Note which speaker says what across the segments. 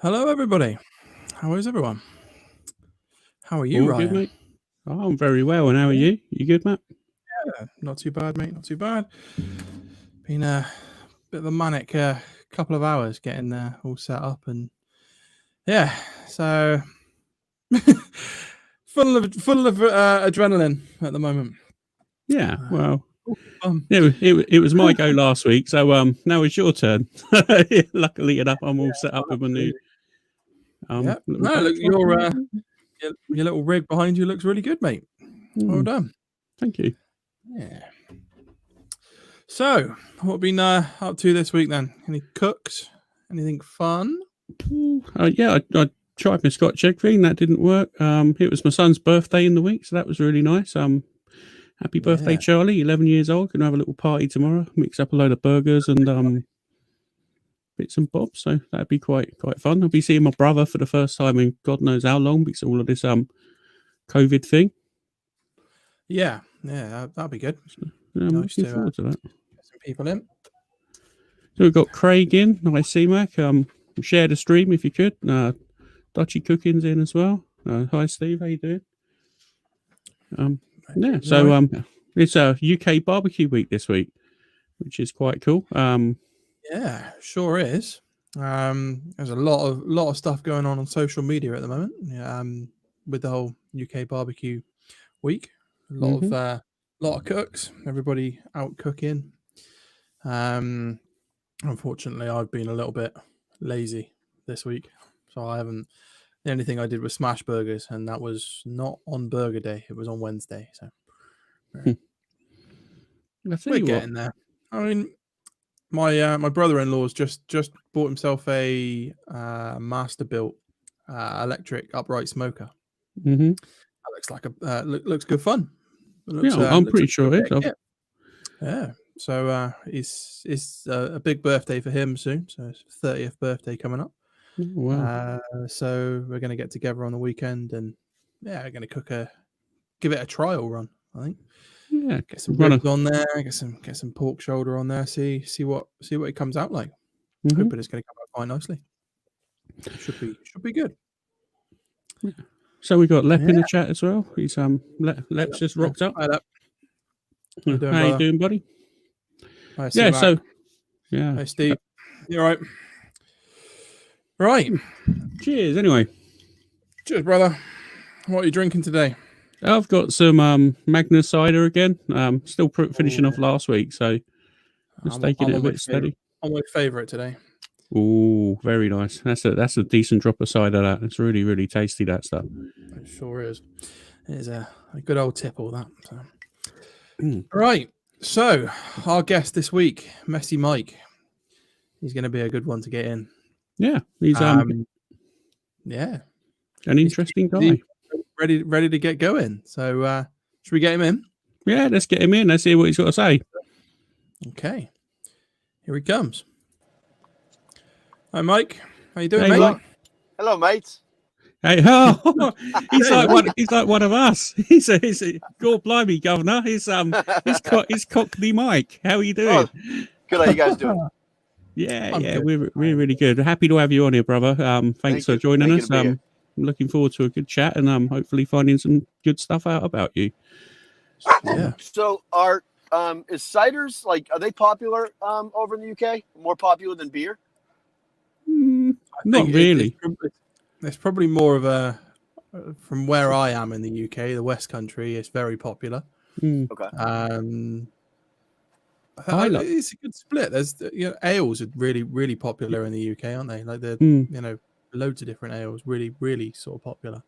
Speaker 1: Hello, everybody. How is everyone? How are you,
Speaker 2: All
Speaker 1: Ryan?
Speaker 2: good, mate? Oh, I'm very well. And how are you? You good, Matt?
Speaker 1: Yeah, not too bad, mate. Not too bad. Been a bit of a manic couple of hours getting all set up, and yeah, so full of adrenaline at the moment.
Speaker 2: Yeah, well, it was my go last week, so now it's your turn. Luckily enough, I'm all set up with my new.
Speaker 1: Yeah, no, look, your little rig behind you looks really good, mate. Well done.
Speaker 2: Thank you.
Speaker 1: Yeah. So, what have been up to this week then? Any cooks? Anything fun?
Speaker 2: Yeah, I tried my Scotch egg thing. That didn't work. It was my son's birthday in the week, so that was really nice. Happy birthday, Charlie! 11 years old. Gonna have a little party tomorrow. Mix up a load of burgers and bits and bobs. So that'd be quite fun. I'll be seeing my brother for the first time in God knows how long because of all of this COVID thing.
Speaker 1: Yeah, that'd be good.
Speaker 2: I'm looking forward to that.
Speaker 1: Get some people in.
Speaker 2: So we've got Craig in. Nice C-Mac. Share the stream if you could. Dutchy Cooking's in as well. Hi, Steve. How you doing? Yeah, so it's a UK barbecue week this week, which is quite cool.
Speaker 1: Yeah, sure is. There's a lot of stuff going on social media at the moment. With the whole UK barbecue week, a lot of cooks, everybody out cooking. Unfortunately, I've been a little bit lazy this week, so I haven't. The only thing I did was smash burgers, and that was not on Burger Day. It was on Wednesday. So we're getting there. I mean, my brother-in-law's just bought himself a master-built electric upright smoker.
Speaker 2: Mm-hmm.
Speaker 1: That looks like looks good fun.
Speaker 2: I'm pretty sure it is.
Speaker 1: Yeah. So it's a big birthday for him soon. So his 30th birthday coming up.
Speaker 2: Wow.
Speaker 1: So we're going to get together on the weekend and we're going to give it a trial run, I think.
Speaker 2: Yeah,
Speaker 1: get some ribs on there, get some pork shoulder on there, see what it comes out like. Hoping it's going to come out quite nicely. Should be good.
Speaker 2: Yeah. So we got Lep in the chat as well. He's Lep's just rocked up.
Speaker 1: Hi, Lep.
Speaker 2: How you doing, buddy?
Speaker 1: Hi,
Speaker 2: Hi,
Speaker 1: Steve. You all right? Right.
Speaker 2: Cheers. Anyway.
Speaker 1: Cheers, brother. What are you drinking today?
Speaker 2: I've got some Magnus cider again. Still finishing off last week, so just taking it a bit steady.
Speaker 1: I'm my favourite today.
Speaker 2: Oh, very nice. That's a decent drop of cider. That it's really, really tasty. That stuff.
Speaker 1: It sure is. It is a good old tip. All that. So. Right. So our guest this week, Messy Mike. He's going to be a good one to get in.
Speaker 2: Yeah, he's
Speaker 1: yeah,
Speaker 2: an interesting guy.
Speaker 1: He's ready to get going. So should we get him in?
Speaker 2: Yeah, let's get him in. Let's hear what he's got to say.
Speaker 1: Okay, here he comes. Hi, Mike. How you doing,
Speaker 2: Hey,
Speaker 1: mate?
Speaker 2: Mike.
Speaker 3: Hello, mates.
Speaker 2: Hey, he's like one of us. He's a God blimey, Governor. He's Cockney Mike. How are you doing?
Speaker 3: Oh, good. How you guys doing?
Speaker 2: Yeah, we're really good. Happy to have you on here, brother. Thanks for joining us. I'm looking forward to a good chat and hopefully finding some good stuff out about you.
Speaker 1: Yeah.
Speaker 3: So is ciders, like, are they popular over in the UK? More popular than beer?
Speaker 2: Not really.
Speaker 1: It's probably more of a, from where I am in the UK, the West Country, it's very popular.
Speaker 3: Okay.
Speaker 1: It's a good split. There's ales are really popular in the UK, aren't they? Like they're loads of different ales, really sort of popular.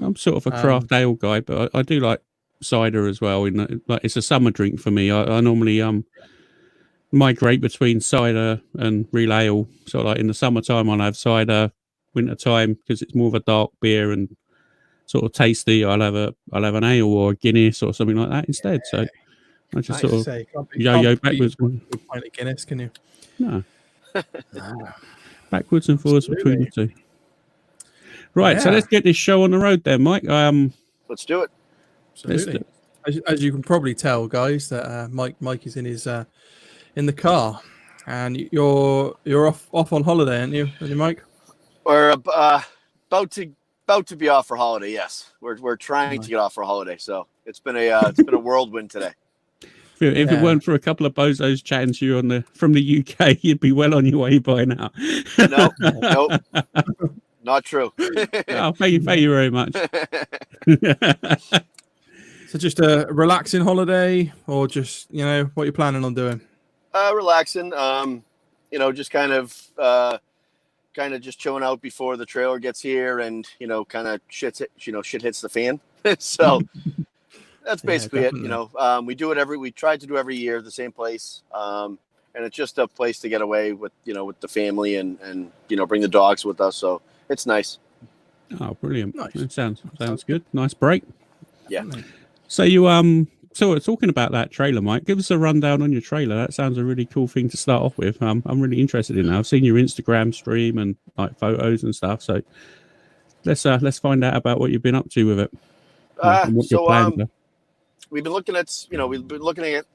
Speaker 2: I'm sort of a craft ale guy, but I do like cider as well. Like it's a summer drink for me. I normally migrate between cider and real ale. So like in the summertime, I'll have cider. Winter time, because it's more of a dark beer and sort of tasty, I'll have an ale or a Guinness or something like that instead. So I just sort of yo backwards.
Speaker 1: Pint of Guinness, can you?
Speaker 2: No. Backwards and forwards between the two. Right, so let's get this show on the road then, Mike.
Speaker 3: Let's do it.
Speaker 1: Absolutely. As you can probably tell, guys, that Mike is in his in the car, and you're off on holiday, aren't you, Mike?
Speaker 3: We're about to be off for holiday. Yes, we're trying to get off for holiday. So it's been a whirlwind today.
Speaker 2: If it weren't for a couple of bozos chatting to you from the UK, you'd be well on your way by now.
Speaker 3: Nope, not true.
Speaker 2: Oh, thank you very much.
Speaker 1: So just a relaxing holiday, or just what you're planning on doing?
Speaker 3: Relaxing. Just kind of just chilling out before the trailer gets here, and kind of shit hits the fan. So that's basically it. We try to do every year the same place, and it's just a place to get away with the family and bring the dogs with us. So it's nice.
Speaker 2: Oh, brilliant!
Speaker 1: Nice.
Speaker 2: It sounds good. Nice break.
Speaker 3: Yeah.
Speaker 2: So So we're talking about that trailer, Mike. Give us a rundown on your trailer. That sounds a really cool thing to start off with. I'm really interested in that. I've seen your Instagram stream and like photos and stuff. So let's find out about what you've been up to with it. And what your plans are.
Speaker 3: We've been looking at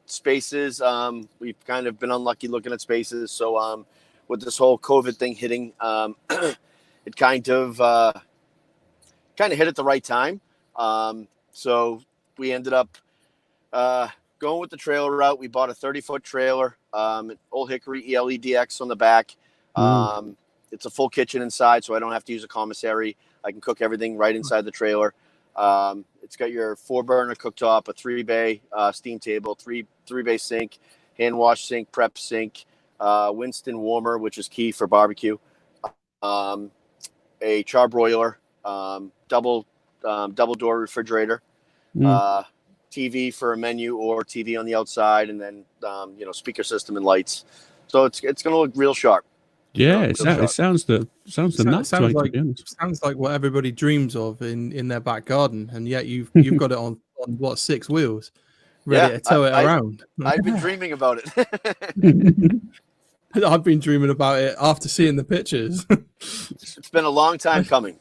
Speaker 3: spaces. We've kind of been unlucky looking at spaces. So with this whole COVID thing hitting, it kind of hit at the right time. So we ended up going with the trailer route. We bought a 30-foot trailer, Old Hickory ELEDX on the back. It's a full kitchen inside, so I don't have to use a commissary. I can cook everything right inside the trailer. It's got your 4-burner cooktop, a 3-bay steam table, 3-bay sink, hand wash sink, prep sink, Winston warmer, which is key for barbecue, a charbroiler, double door refrigerator, TV for a menu or TV on the outside, and then speaker system and lights. So it's going to look real sharp.
Speaker 2: Yeah, it sounds the nuts.
Speaker 1: Sounds like what everybody dreams of in their back garden, and yet you've got it on what, 6 wheels, ready to tow it around.
Speaker 3: I've been dreaming about it.
Speaker 1: I've been dreaming about it after seeing the pictures.
Speaker 3: It's been a long time coming.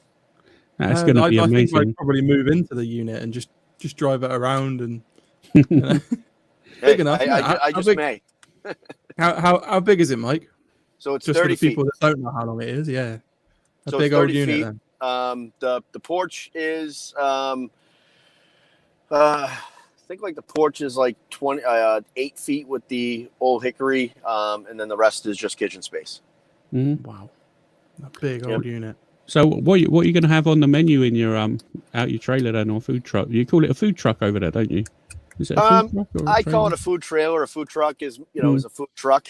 Speaker 2: That's going to be amazing.
Speaker 1: I think I'd probably move into the unit and just drive it around and big enough.
Speaker 3: I just may.
Speaker 1: How big is it, Mike?
Speaker 3: So it's
Speaker 1: just
Speaker 3: 30
Speaker 1: for the people
Speaker 3: feet.
Speaker 1: that don't know how long it is. Yeah,
Speaker 3: So
Speaker 1: big old unit.
Speaker 3: Feet.
Speaker 1: Then
Speaker 3: The porch is I think like the porch is like 8 feet with the Old Hickory, and then the rest is just kitchen space.
Speaker 1: Wow, a big old unit.
Speaker 2: So what are you going to have on the menu in your out your trailer then, or food truck? You call it a food truck over there, don't you? Is it a food truck or
Speaker 3: I call it a food trailer. A food truck is is a food truck.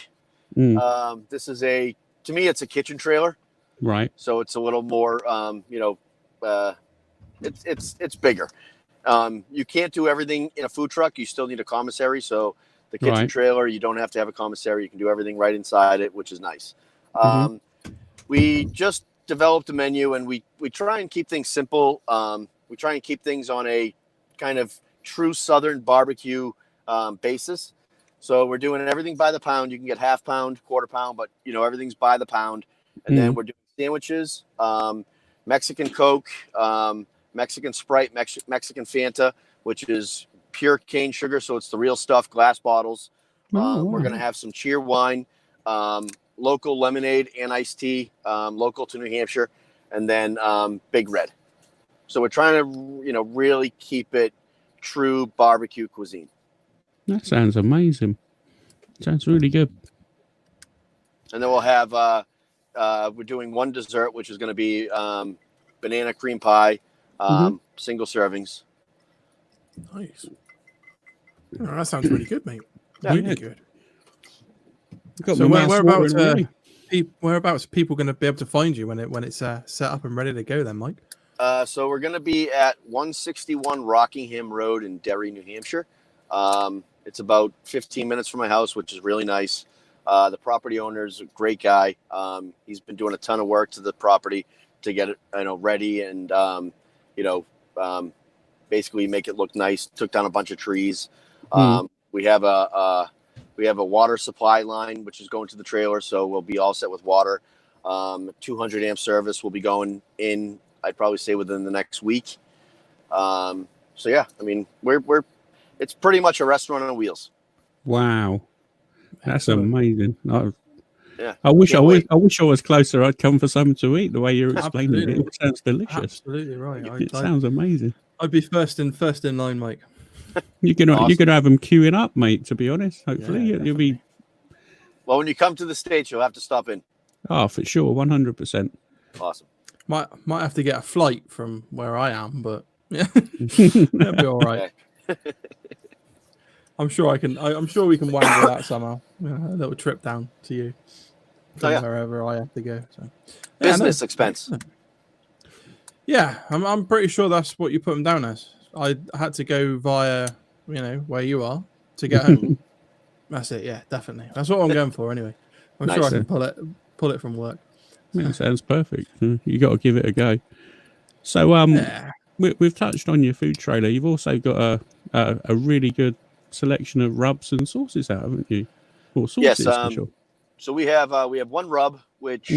Speaker 3: This is to me it's a kitchen trailer,
Speaker 2: right?
Speaker 3: So it's a little more it's bigger. You can't do everything in a food truck. You still need a commissary. So the kitchen trailer, you don't have to have a commissary. You can do everything right inside it, which is nice. we just developed a menu, and we try and keep things simple. We try and keep things on a kind of true Southern barbecue basis. So we're doing everything by the pound. You can get half pound, quarter pound, but everything's by the pound. And then we're doing sandwiches, Mexican Coke, Mexican Sprite, Mexican Fanta, which is pure cane sugar, so it's the real stuff, glass bottles. We're going to have some cheer wine, local lemonade and iced tea, local to New Hampshire, and then Big Red. So we're trying to, really keep it true barbecue cuisine.
Speaker 2: That sounds amazing. Sounds really good.
Speaker 3: And then we'll have, we're doing one dessert, which is going to be banana cream pie, single servings.
Speaker 1: Nice. Oh, that sounds really good, mate.
Speaker 3: Yeah.
Speaker 1: Really good.
Speaker 2: Got
Speaker 1: So
Speaker 2: my mouth
Speaker 1: whereabouts
Speaker 2: watering already.
Speaker 1: whereabouts are people going to be able to find you when it's set up and ready to go then, Mike?
Speaker 3: So we're going to be at 161 Rockingham Road in Derry, New Hampshire. It's about 15 minutes from my house, which is really nice. The property owner's a great guy. He's been doing a ton of work to the property to get it, ready and, basically make it look nice. Took down a bunch of trees. We have a water supply line, which is going to the trailer. So we'll be all set with water. 200 amp service will be going in, I'd probably say within the next week. So yeah, I mean, it's pretty much a restaurant on wheels.
Speaker 2: Wow, that's amazing.
Speaker 3: Yeah,
Speaker 2: I wish I was closer. I'd come for something to eat. The way you're explaining
Speaker 1: Absolutely.
Speaker 2: it sounds delicious.
Speaker 1: Absolutely right.
Speaker 2: It sounds amazing.
Speaker 1: I'd be first in line, Mike.
Speaker 2: You're gonna have them queuing up, mate. To be honest, hopefully
Speaker 1: Yeah,
Speaker 2: you'll be.
Speaker 3: Well, when you come to the States, you'll have to stop in.
Speaker 2: Oh, for sure, 100%.
Speaker 3: Awesome.
Speaker 1: Might have to get a flight from where I am, but yeah, that'll be all right.
Speaker 3: Okay.
Speaker 1: I'm sure we can wangle that somehow. A little trip down to you from wherever I have to go. So
Speaker 3: Business expense.
Speaker 1: Yeah, I'm pretty sure that's what you put them down as. I had to go via, where you are to get home. That's it. Yeah, definitely. That's what I'm going for anyway. I'm sure I can pull it from work.
Speaker 2: Yeah, sounds perfect. You got to give it a go. So we've touched on your food trailer. You've also got a really good selection of rubs and sauces out, haven't you? Or sauces, for sure.
Speaker 3: So we have one rub, which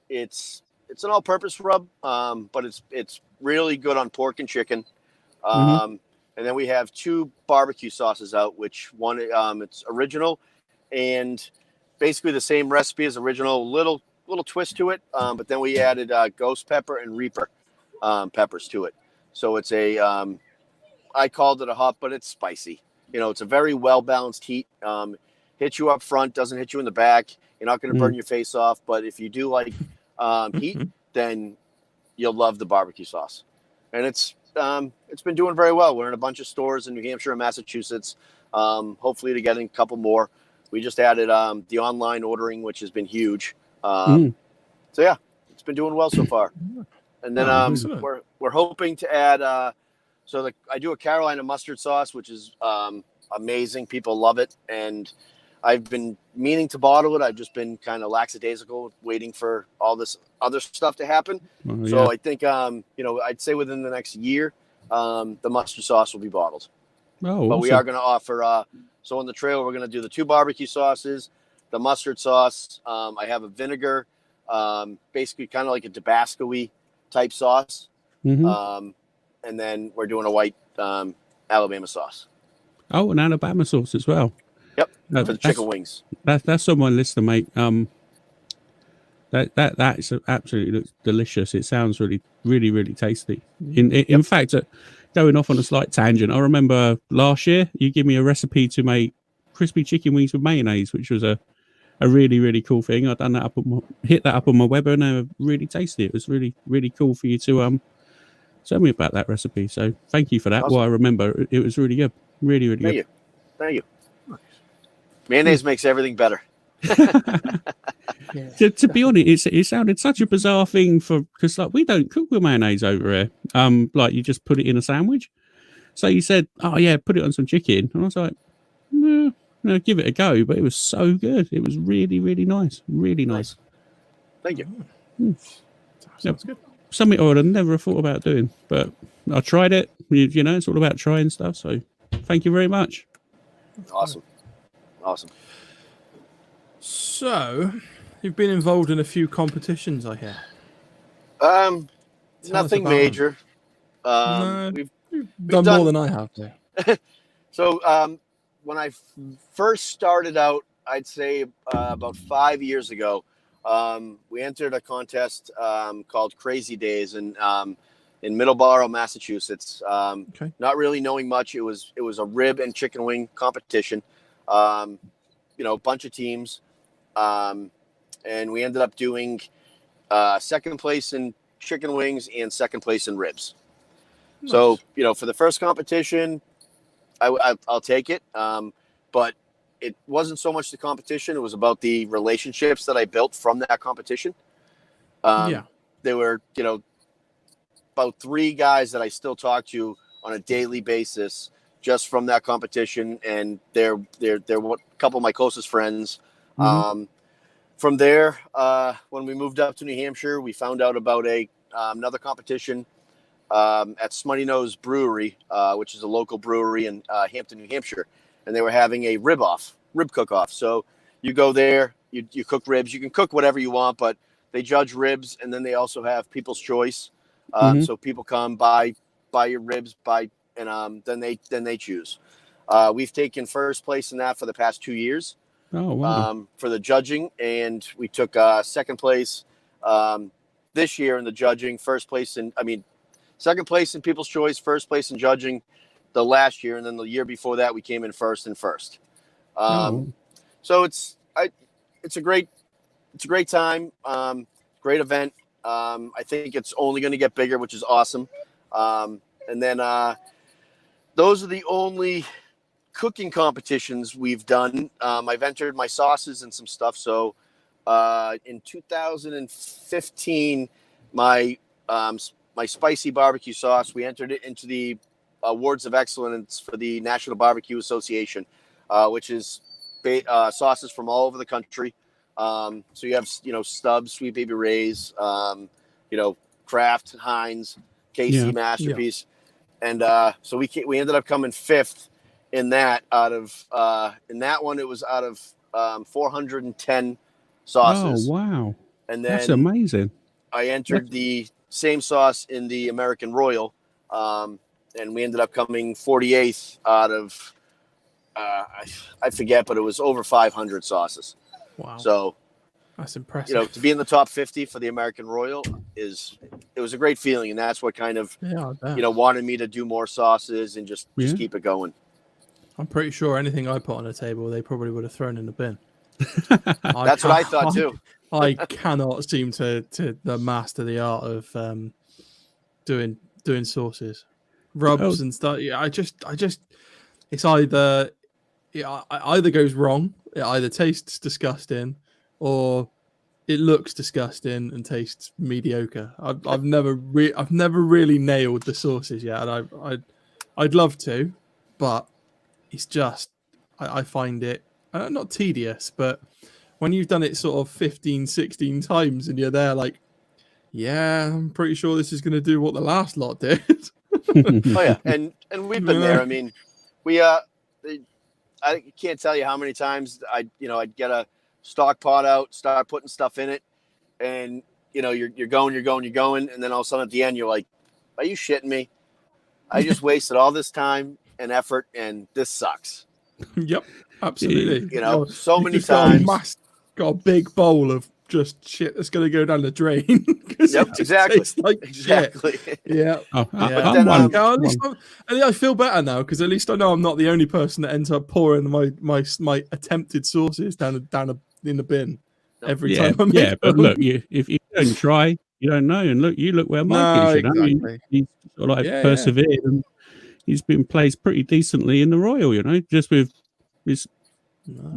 Speaker 3: it's an all-purpose rub, but it's really good on pork and chicken. And then we have two barbecue sauces out, which one it's original and basically the same recipe as original, little twist to it. But then we added ghost pepper and reaper peppers to it. So it's I called it a hot, but it's spicy. It's a very well-balanced heat. Hits you up front, doesn't hit you in the back. You're not going to burn your face off. But if you do like heat, then you'll love the barbecue sauce. And it's been doing very well. We're in a bunch of stores in New Hampshire and Massachusetts. Hopefully to getting a couple more. We just added the online ordering, which has been huge. So yeah, it's been doing well so far. And then we're hoping to add. I do a Carolina mustard sauce, which is amazing. People love it, and I've been meaning to bottle it. I've just been kind of lackadaisical, waiting for all this other stuff to happen. So I think I'd say within the next year, the mustard sauce will be bottled.
Speaker 2: Oh,
Speaker 3: but we are going to offer. So in the trailer, we're going to do the two barbecue sauces, the mustard sauce. I have a vinegar, basically kind of like a Tabasco-y type sauce. And then we're doing a white Alabama sauce.
Speaker 2: Oh, an Alabama sauce as well.
Speaker 3: Yep, for the chicken wings.
Speaker 2: That's on my list to make. That's absolutely looks delicious. It sounds really, really, really tasty. In fact, going off on a slight tangent, I remember last year you gave me a recipe to make crispy chicken wings with mayonnaise, which was a really, really cool thing. I'd done that hit that up on my Weber, and they were really tasty. It was really, really cool for you to tell me about that recipe. So thank you for that.
Speaker 3: Awesome.
Speaker 2: Well, I remember it was really good. Really, really good.
Speaker 3: Thank you. Mayonnaise makes everything better.
Speaker 2: To be honest, it sounded such a bizarre thing because like we don't cook with mayonnaise over here. Like you just put it in a sandwich. So you said, "Oh yeah, put it on some chicken," and I was like, "No, give it a go." But it was so good. It was really, really nice. Really nice.
Speaker 3: Thank you.
Speaker 1: Sounds good.
Speaker 2: Something I would have never thought about doing, but I tried it. You know, it's all about trying stuff. So thank you very much.
Speaker 3: Awesome.
Speaker 1: So, you've been involved in a few competitions, I hear.
Speaker 3: Nothing major.
Speaker 1: No,
Speaker 3: We've
Speaker 1: done
Speaker 3: done
Speaker 1: more than I have there.
Speaker 3: So when I first started out, I'd say about 5 years ago, we entered a contest called Crazy Days in Middleborough, Massachusetts.
Speaker 1: Okay.
Speaker 3: Not really knowing much. It was a rib and chicken wing competition. A bunch of teams, and we ended up doing second place in chicken wings and second place in ribs. Nice. So for the first competition, I'll take it. But it wasn't so much the competition. It was about the relationships that I built from that competition. There were, about 3 guys that I still talk to on a daily basis just from that competition. And they're a couple of my closest friends. Mm-hmm. From there, when we moved up to New Hampshire, we found out about another competition at Smutty Nose Brewery, which is a local brewery in Hampton, New Hampshire, and they were having a rib cook-off. So you go there, you cook ribs. You can cook whatever you want, but they judge ribs, and then they also have People's Choice. So people come buy your ribs, and then they choose. We've taken first place in that for the past 2 years.
Speaker 2: Oh wow!
Speaker 3: For the judging, and we took second place this year in the judging. Second place in People's Choice, first place in judging the last year, and then the year before that we came in first. So it's a great time, great event. I think it's only going to get bigger, which is awesome. And then those are the only cooking competitions we've done. I've entered my sauces and some stuff. So in 2015, my spicy barbecue sauce, we entered it into the Awards of Excellence for the National Barbecue Association, which is sauces from all over the country. So you have, Stubbs, Sweet Baby Ray's, Kraft, Heinz, KC Masterpiece. Yeah. And so we ended up coming 5th in that in that one, it was out of 410 sauces.
Speaker 2: Oh, wow.
Speaker 3: And then
Speaker 2: that's amazing.
Speaker 3: I entered the same sauce in the American Royal, and we ended up coming 48th out of, I forget, but it was over 500 sauces.
Speaker 1: Wow.
Speaker 3: So
Speaker 1: that's impressive.
Speaker 3: To be in the top 50 for the American Royal it was a great feeling. And that's what kind of, wanted me to do more sauces and just keep it going.
Speaker 1: I'm pretty sure anything I put on the table, they probably would have thrown in the bin.
Speaker 3: That's what I thought too.
Speaker 1: I cannot seem to master the art of doing sauces, rubs and stuff. Yeah, I just it's either it either goes wrong. It either tastes disgusting, or it looks disgusting and tastes mediocre. I've never really nailed the sauces yet, and I'd love to, but it's just I find it not tedious, but when you've done it sort of 15, 16 times and you're there like, yeah, I'm pretty sure this is going to do what the last lot did.
Speaker 3: Oh yeah, and we've been there. I mean, I can't tell you how many times I'd get a stock pot out, start putting stuff in it, and you're going, and then all of a sudden at the end you're like, are you shitting me? I just wasted all this time and effort, and this sucks.
Speaker 1: Yep, absolutely.
Speaker 3: So many times.
Speaker 1: Got a big bowl of just shit that's going to go down the drain.
Speaker 3: Yep, exactly.
Speaker 1: Exactly. Yeah.
Speaker 2: Oh,
Speaker 1: yeah. At least I feel better now, because at least I know I'm not the only person that ends up pouring my attempted sauces down in the bin every time I make them.
Speaker 2: But look, if you don't try, you don't know. And you look where Mike is.
Speaker 1: Exactly.
Speaker 2: He's sort of persevered, and he's been placed pretty decently in the Royal. Just with his.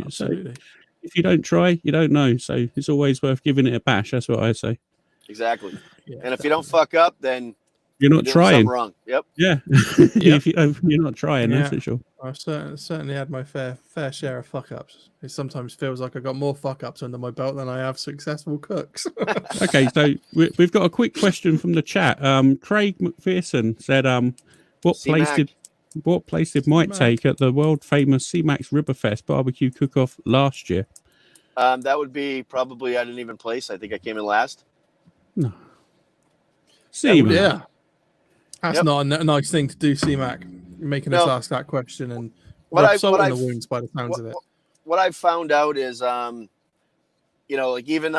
Speaker 1: Absolutely.
Speaker 2: So if you don't try, you don't know. So it's always worth giving it a bash. That's what I say.
Speaker 3: Exactly. Yeah, and if you don't fuck up, then
Speaker 2: you're not
Speaker 3: doing
Speaker 2: trying.
Speaker 3: something wrong. Yep.
Speaker 2: Yeah.
Speaker 1: Yep.
Speaker 2: if you're not trying, that's
Speaker 1: Yeah.
Speaker 2: for sure.
Speaker 1: I've certainly had my fair share of fuck ups. It sometimes feels like I got more fuck ups under my belt than I have successful cooks.
Speaker 2: Okay, so we've got a quick question from the chat. Craig McPherson said, what place did Mike take at the world famous C-Max Riverfest barbecue cook-off last year?
Speaker 3: That would be probably I didn't even place. I think I came in last.
Speaker 2: No. C-Mac.
Speaker 1: Yeah. That's
Speaker 3: Yep.
Speaker 1: not a nice thing to do, C-Mac, making us
Speaker 3: No.
Speaker 1: ask that question and
Speaker 3: What
Speaker 1: rub
Speaker 3: I've-
Speaker 1: salt
Speaker 3: what
Speaker 1: in the
Speaker 3: I've-
Speaker 1: wounds by the sounds of it.
Speaker 3: What I've found out is, you know, like even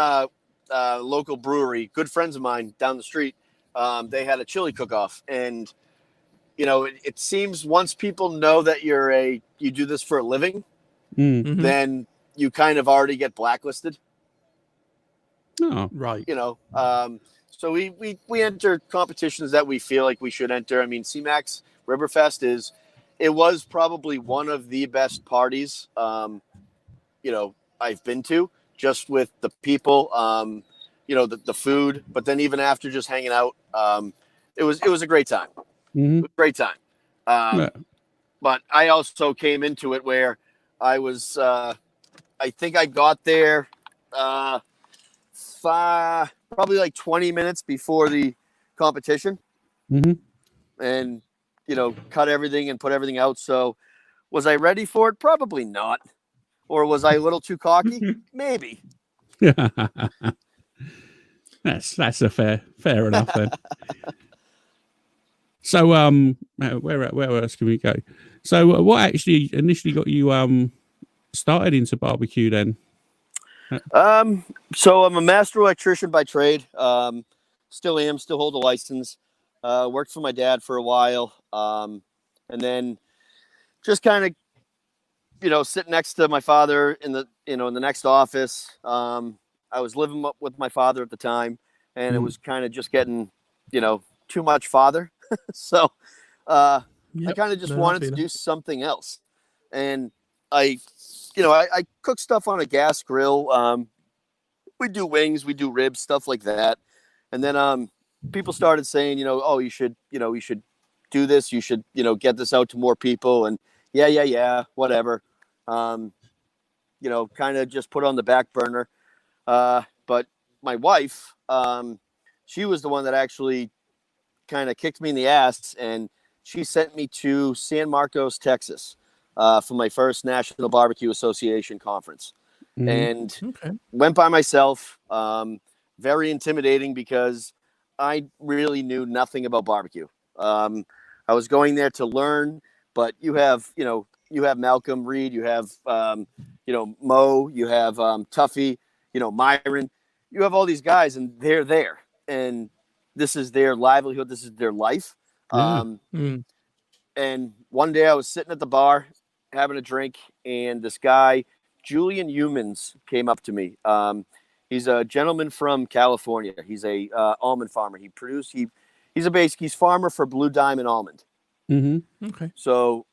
Speaker 3: local brewery, good friends of mine down the street, they had a chili cook-off, and you know, it seems once people know that you do this for a living,
Speaker 1: Mhm.
Speaker 3: then you kind of already get blacklisted.
Speaker 2: Oh,
Speaker 1: Right.
Speaker 3: You know, so we enter competitions that we feel like we should enter. I mean, C-Max Riverfest was probably one of the best parties, you know, I've been to, just with the people, you know, the food, but then even after just hanging out, it was a great time.
Speaker 2: mhm.
Speaker 3: It was a great time.
Speaker 2: Yeah.
Speaker 3: But I also came into it where I was, I think I got there probably like 20 minutes before the competition,
Speaker 2: Mhm.
Speaker 3: and, you know, cut everything and put everything out. So was I ready for it? Probably not. Or was I a little too cocky? Maybe.
Speaker 2: That's a fair enough then. So where else can we go? So what actually initially got you started into barbecue then?
Speaker 3: So I'm a master electrician by trade. Still hold a license. Worked for my dad for a while. And then just kind of, you know, sitting next to my father in the next office. I was living with my father at the time, and it was kind of just getting, you know, too much father. So, I kind of just wanted to do something else. And I cook stuff on a gas grill. We do wings, we do ribs, stuff like that. And then people started saying, you know, oh, you should do this. You should, you know, get this out to more people. And yeah, whatever. You know, kind of just put it on the back burner. But my wife, she was the one that actually kind of kicked me in the ass, and she sent me to San Marcos, Texas, for my first National Barbecue Association conference. And went by myself. Very intimidating because I really knew nothing about barbecue. I was going there to learn, but you have Malcolm Reed, you have Mo, you have Tuffy, you know, Myron. You have all these guys, and they're there, and this is their livelihood. This is their life. And one day I was sitting at the bar having a drink, and this guy, Julian Humans, came up to me. He's a gentleman from California. He's a almond farmer. He's farmer for Blue Diamond Almond.
Speaker 1: Okay.
Speaker 3: So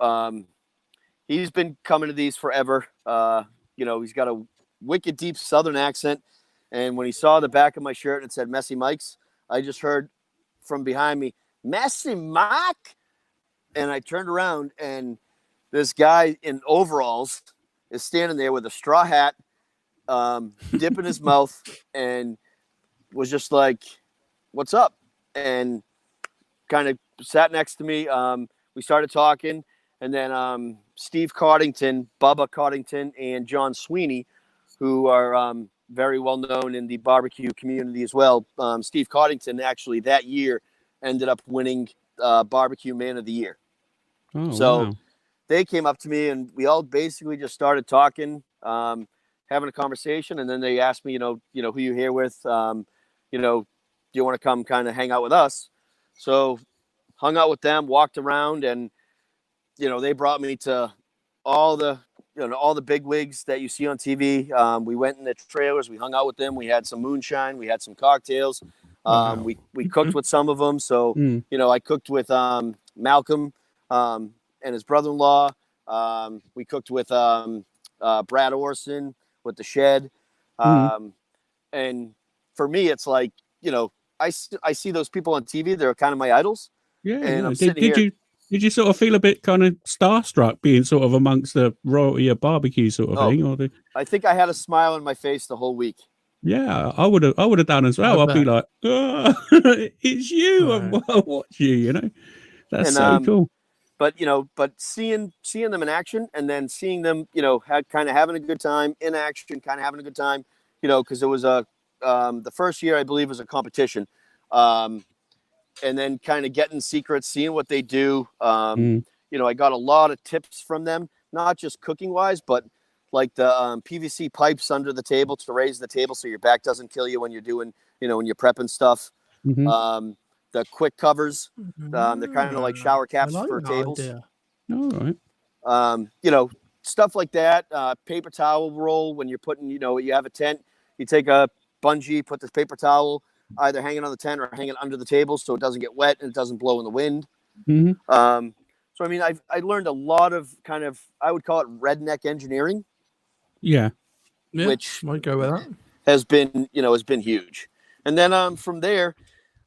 Speaker 3: he's been coming to these forever. You know, he's got a wicked deep Southern accent. And when he saw the back of my shirt and it said Messy Mike's, I just heard from behind me, Messy Mike. And I turned around, and this guy in overalls is standing there with a straw hat, dip in his mouth, and was just like, what's up? And kind of sat next to me. We started talking, and then Steve Coddington, Bubba Coddington, and John Sweeney, who are very well known in the barbecue community as well. Steve Coddington actually that year ended up winning Barbecue Man of the Year.
Speaker 2: Oh,
Speaker 3: so
Speaker 2: wow.
Speaker 3: They came up to me, and we all basically just started talking, having a conversation. And then they asked me, you know, who you here with? Do you want to come kind of hang out with us? So hung out with them, walked around, and, you know, they brought me to all the big wigs that you see on TV. We went in the trailers, we hung out with them. We had some moonshine, we had some cocktails.
Speaker 1: Wow.
Speaker 3: We cooked with some of them. So, you know, I cooked with Malcolm and his brother-in-law. We cooked with Brad Orson with the Shed. And for me, it's like, you know, I see those people on TV. They're kind of my idols.
Speaker 2: Yeah.
Speaker 3: And I'm
Speaker 2: Did
Speaker 3: sitting here.
Speaker 2: you sort of feel a bit kind of starstruck being sort of amongst the royalty of barbecue sort of thing? Or
Speaker 3: I think I had a smile on my face the whole week.
Speaker 2: yeah, I would have done as well. I'd be like, oh, it's you, and I'll watch you. You know, that's so cool.
Speaker 3: But seeing them in action, and then seeing them, kind of having a good time in action, kind of having a good time, because it was the first year I believe was a competition, and then kind of getting secrets, seeing what they do. I got a lot of tips from them, not just cooking wise, but like the PVC pipes under the table to raise the table so your back doesn't kill you when you're doing, when you're prepping stuff.
Speaker 2: Mm-hmm.
Speaker 3: The quick covers, they're kind of like shower caps for tables.
Speaker 2: Idea. All right.
Speaker 3: Stuff like that. Paper towel roll when you're putting, you have a tent, you take a bungee, put the paper towel either hanging on the tent or hanging under the table so it doesn't get wet and it doesn't blow in the wind.
Speaker 2: Mm-hmm.
Speaker 3: So I mean, I learned a lot of kind of, I would call it redneck engineering.
Speaker 2: Yeah.
Speaker 3: Which
Speaker 1: might go with that.
Speaker 3: Has been huge. And then from there,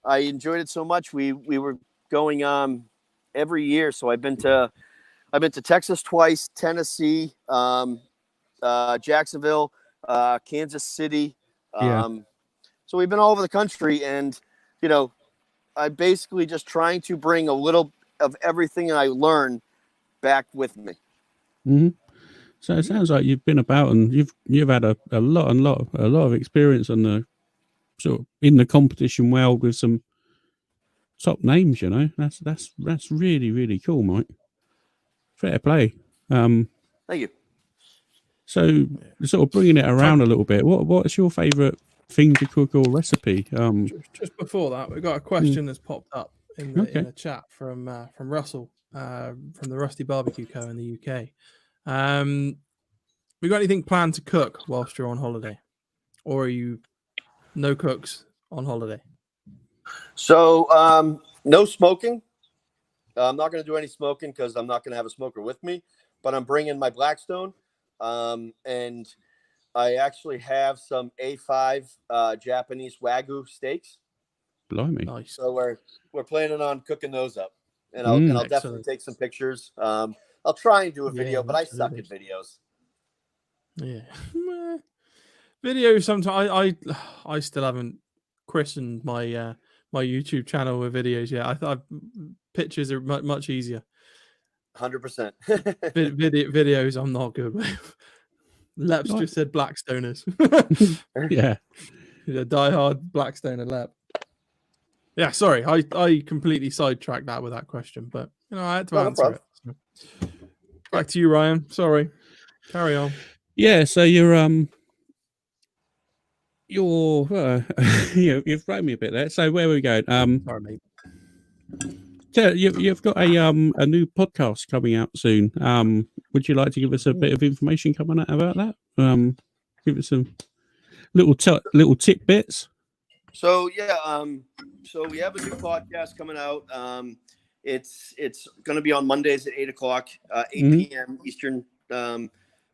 Speaker 3: I enjoyed it so much. We were going every year. So I've been to Texas twice, Tennessee, Jacksonville, Kansas City. So we've been all over the country, and I'm basically just trying to bring a little of everything I learned back with me.
Speaker 2: Mm-hmm. So it sounds like you've been about, and you've had a lot of experience on the sort of in the competition world with some top names. That's really, really cool, Mike. Fair play.
Speaker 3: Thank you.
Speaker 2: So sort of bringing it around a little bit. What's your favourite thing to cook or recipe?
Speaker 1: Just before that, we've got a question that's popped up in the chat from Russell from the Rusty Barbecue Co. in the UK. We got anything planned to cook whilst you're on holiday, or are you no cooks on holiday?
Speaker 3: So no smoking. I'm not going to do any smoking because I'm not going to have a smoker with me. But I'm bringing my Blackstone, and I actually have some A5 Japanese Wagyu steaks.
Speaker 2: Blimey!
Speaker 1: Nice.
Speaker 3: So we're planning on cooking those up, and I'll definitely take some pictures. I'll try and do a video, but absolutely. I suck at videos.
Speaker 1: Yeah, videos. Sometimes I still haven't christened my my YouTube channel with videos yet. I thought pictures are much easier.
Speaker 3: 100%.
Speaker 1: Videos I'm not good with. Lep's just said Blackstoners.
Speaker 2: Yeah.
Speaker 1: The diehard Blackstoner Lep. Yeah, sorry, I completely sidetracked that with that question, but I had to answer it. So. Back to you, Ryan. Sorry. Carry on.
Speaker 2: Yeah, so you've thrown me a bit there. So where are we going?
Speaker 1: Sorry, mate.
Speaker 2: So you've got a new podcast coming out soon. Would you like to give us a bit of information coming out about that? Give us some little tidbits.
Speaker 3: So yeah, so we have a new podcast coming out. It's going to be on Mondays at 8:00, 8 p.m. Eastern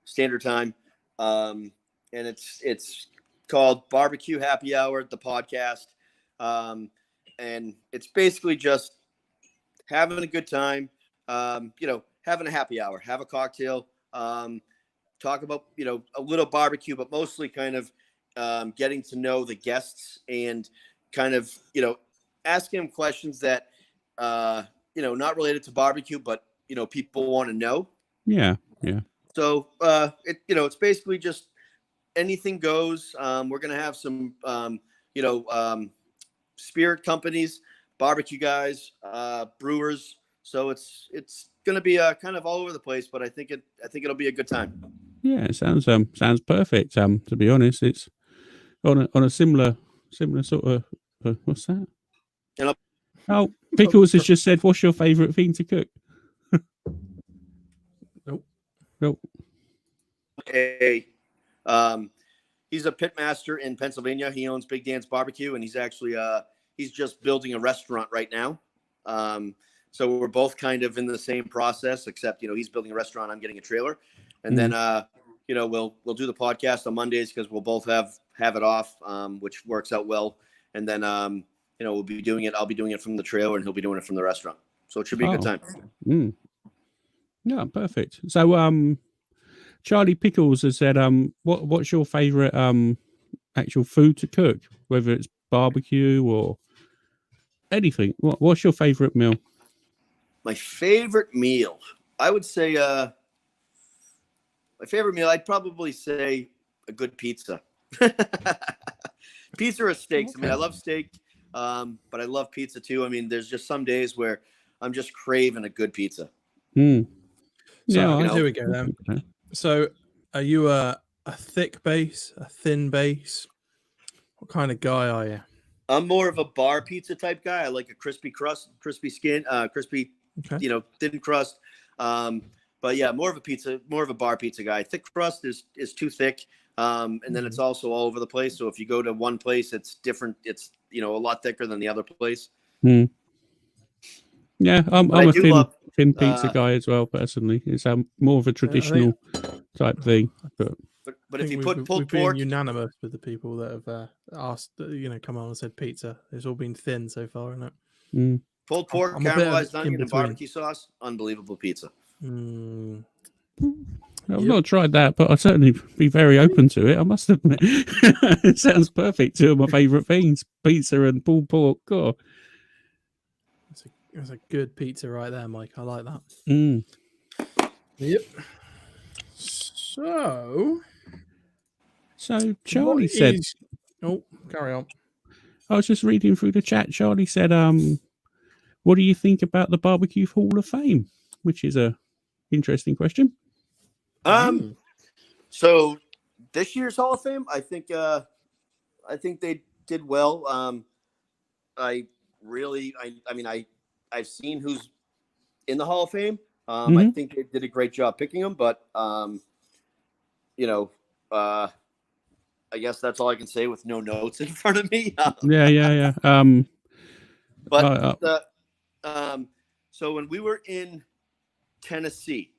Speaker 3: Standard Time, and it's called Barbecue Happy Hour, the podcast, and it's basically just having a good time, having a happy hour, have a cocktail, talk about a little barbecue, but mostly kind of getting to know the guests and kind of asking them questions that not related to barbecue, but people want to know.
Speaker 2: Yeah.
Speaker 3: So it's basically just anything goes. We're gonna have some spirit companies, barbecue guys, brewers. So it's gonna be kind of all over the place, but I think it'll be a good time.
Speaker 2: Yeah, it sounds perfect. To be honest, it's on a similar sort of what's that? Pickles has just said, "What's your favourite thing to cook?" Nope.
Speaker 3: Okay. He's a pit master in Pennsylvania. He owns Big Dan's Barbecue, and he's actually he's just building a restaurant right now. So we're both kind of in the same process, except he's building a restaurant, I'm getting a trailer, and then we'll do the podcast on Mondays because we'll both have it off, which works out well. And then we'll be doing it. I'll be doing it from the trailer, and he'll be doing it from the restaurant. So it should be a good time.
Speaker 2: Yeah, perfect. So, Charlie Pickles has said, what's your favorite actual food to cook, whether it's barbecue or anything? What's your favorite meal?
Speaker 3: My favorite meal, I would say, I'd probably say a good pizza. Pizza or steaks. Okay. I mean, I love steak, but I love pizza too. I mean, there's just some days where I'm just craving a good pizza.
Speaker 1: So, here we go then. So, are you a thick base, a thin base? What kind of guy are you?
Speaker 3: I'm more of a bar pizza type guy. I like a crispy crust, crispy skin, crispy, thin crust. But yeah, more of a bar pizza guy. Thick crust is too thick. And then it's also all over the place. So if you go to one place, it's different. It's, a lot thicker than the other place.
Speaker 2: Yeah, I'm a thin pizza guy as well, personally. It's more of a traditional type thing.
Speaker 3: But if you put pulled pork,
Speaker 1: unanimous with the people that have asked, come on and said pizza. It's all been thin so far, isn't it?
Speaker 3: Pulled pork, caramelized onion, and barbecue sauce, unbelievable pizza.
Speaker 2: I've not tried that, but I'd certainly be very open to it. I must admit, it sounds perfect. Two of my favourite things: pizza and pulled pork. God.
Speaker 1: That's a good pizza right there, Mike. I like that. Yep.
Speaker 2: So Charlie said,
Speaker 1: "Oh, carry on."
Speaker 2: I was just reading through the chat. Charlie said, "What do you think about the Barbecue Hall of Fame?" Which is a interesting question.
Speaker 3: So this year's Hall of Fame, I think they did well. I've seen who's in the Hall of Fame. I think they did a great job picking them, but I guess that's all I can say with no notes in front of me.
Speaker 2: Yeah.
Speaker 3: So when we were in Tennessee,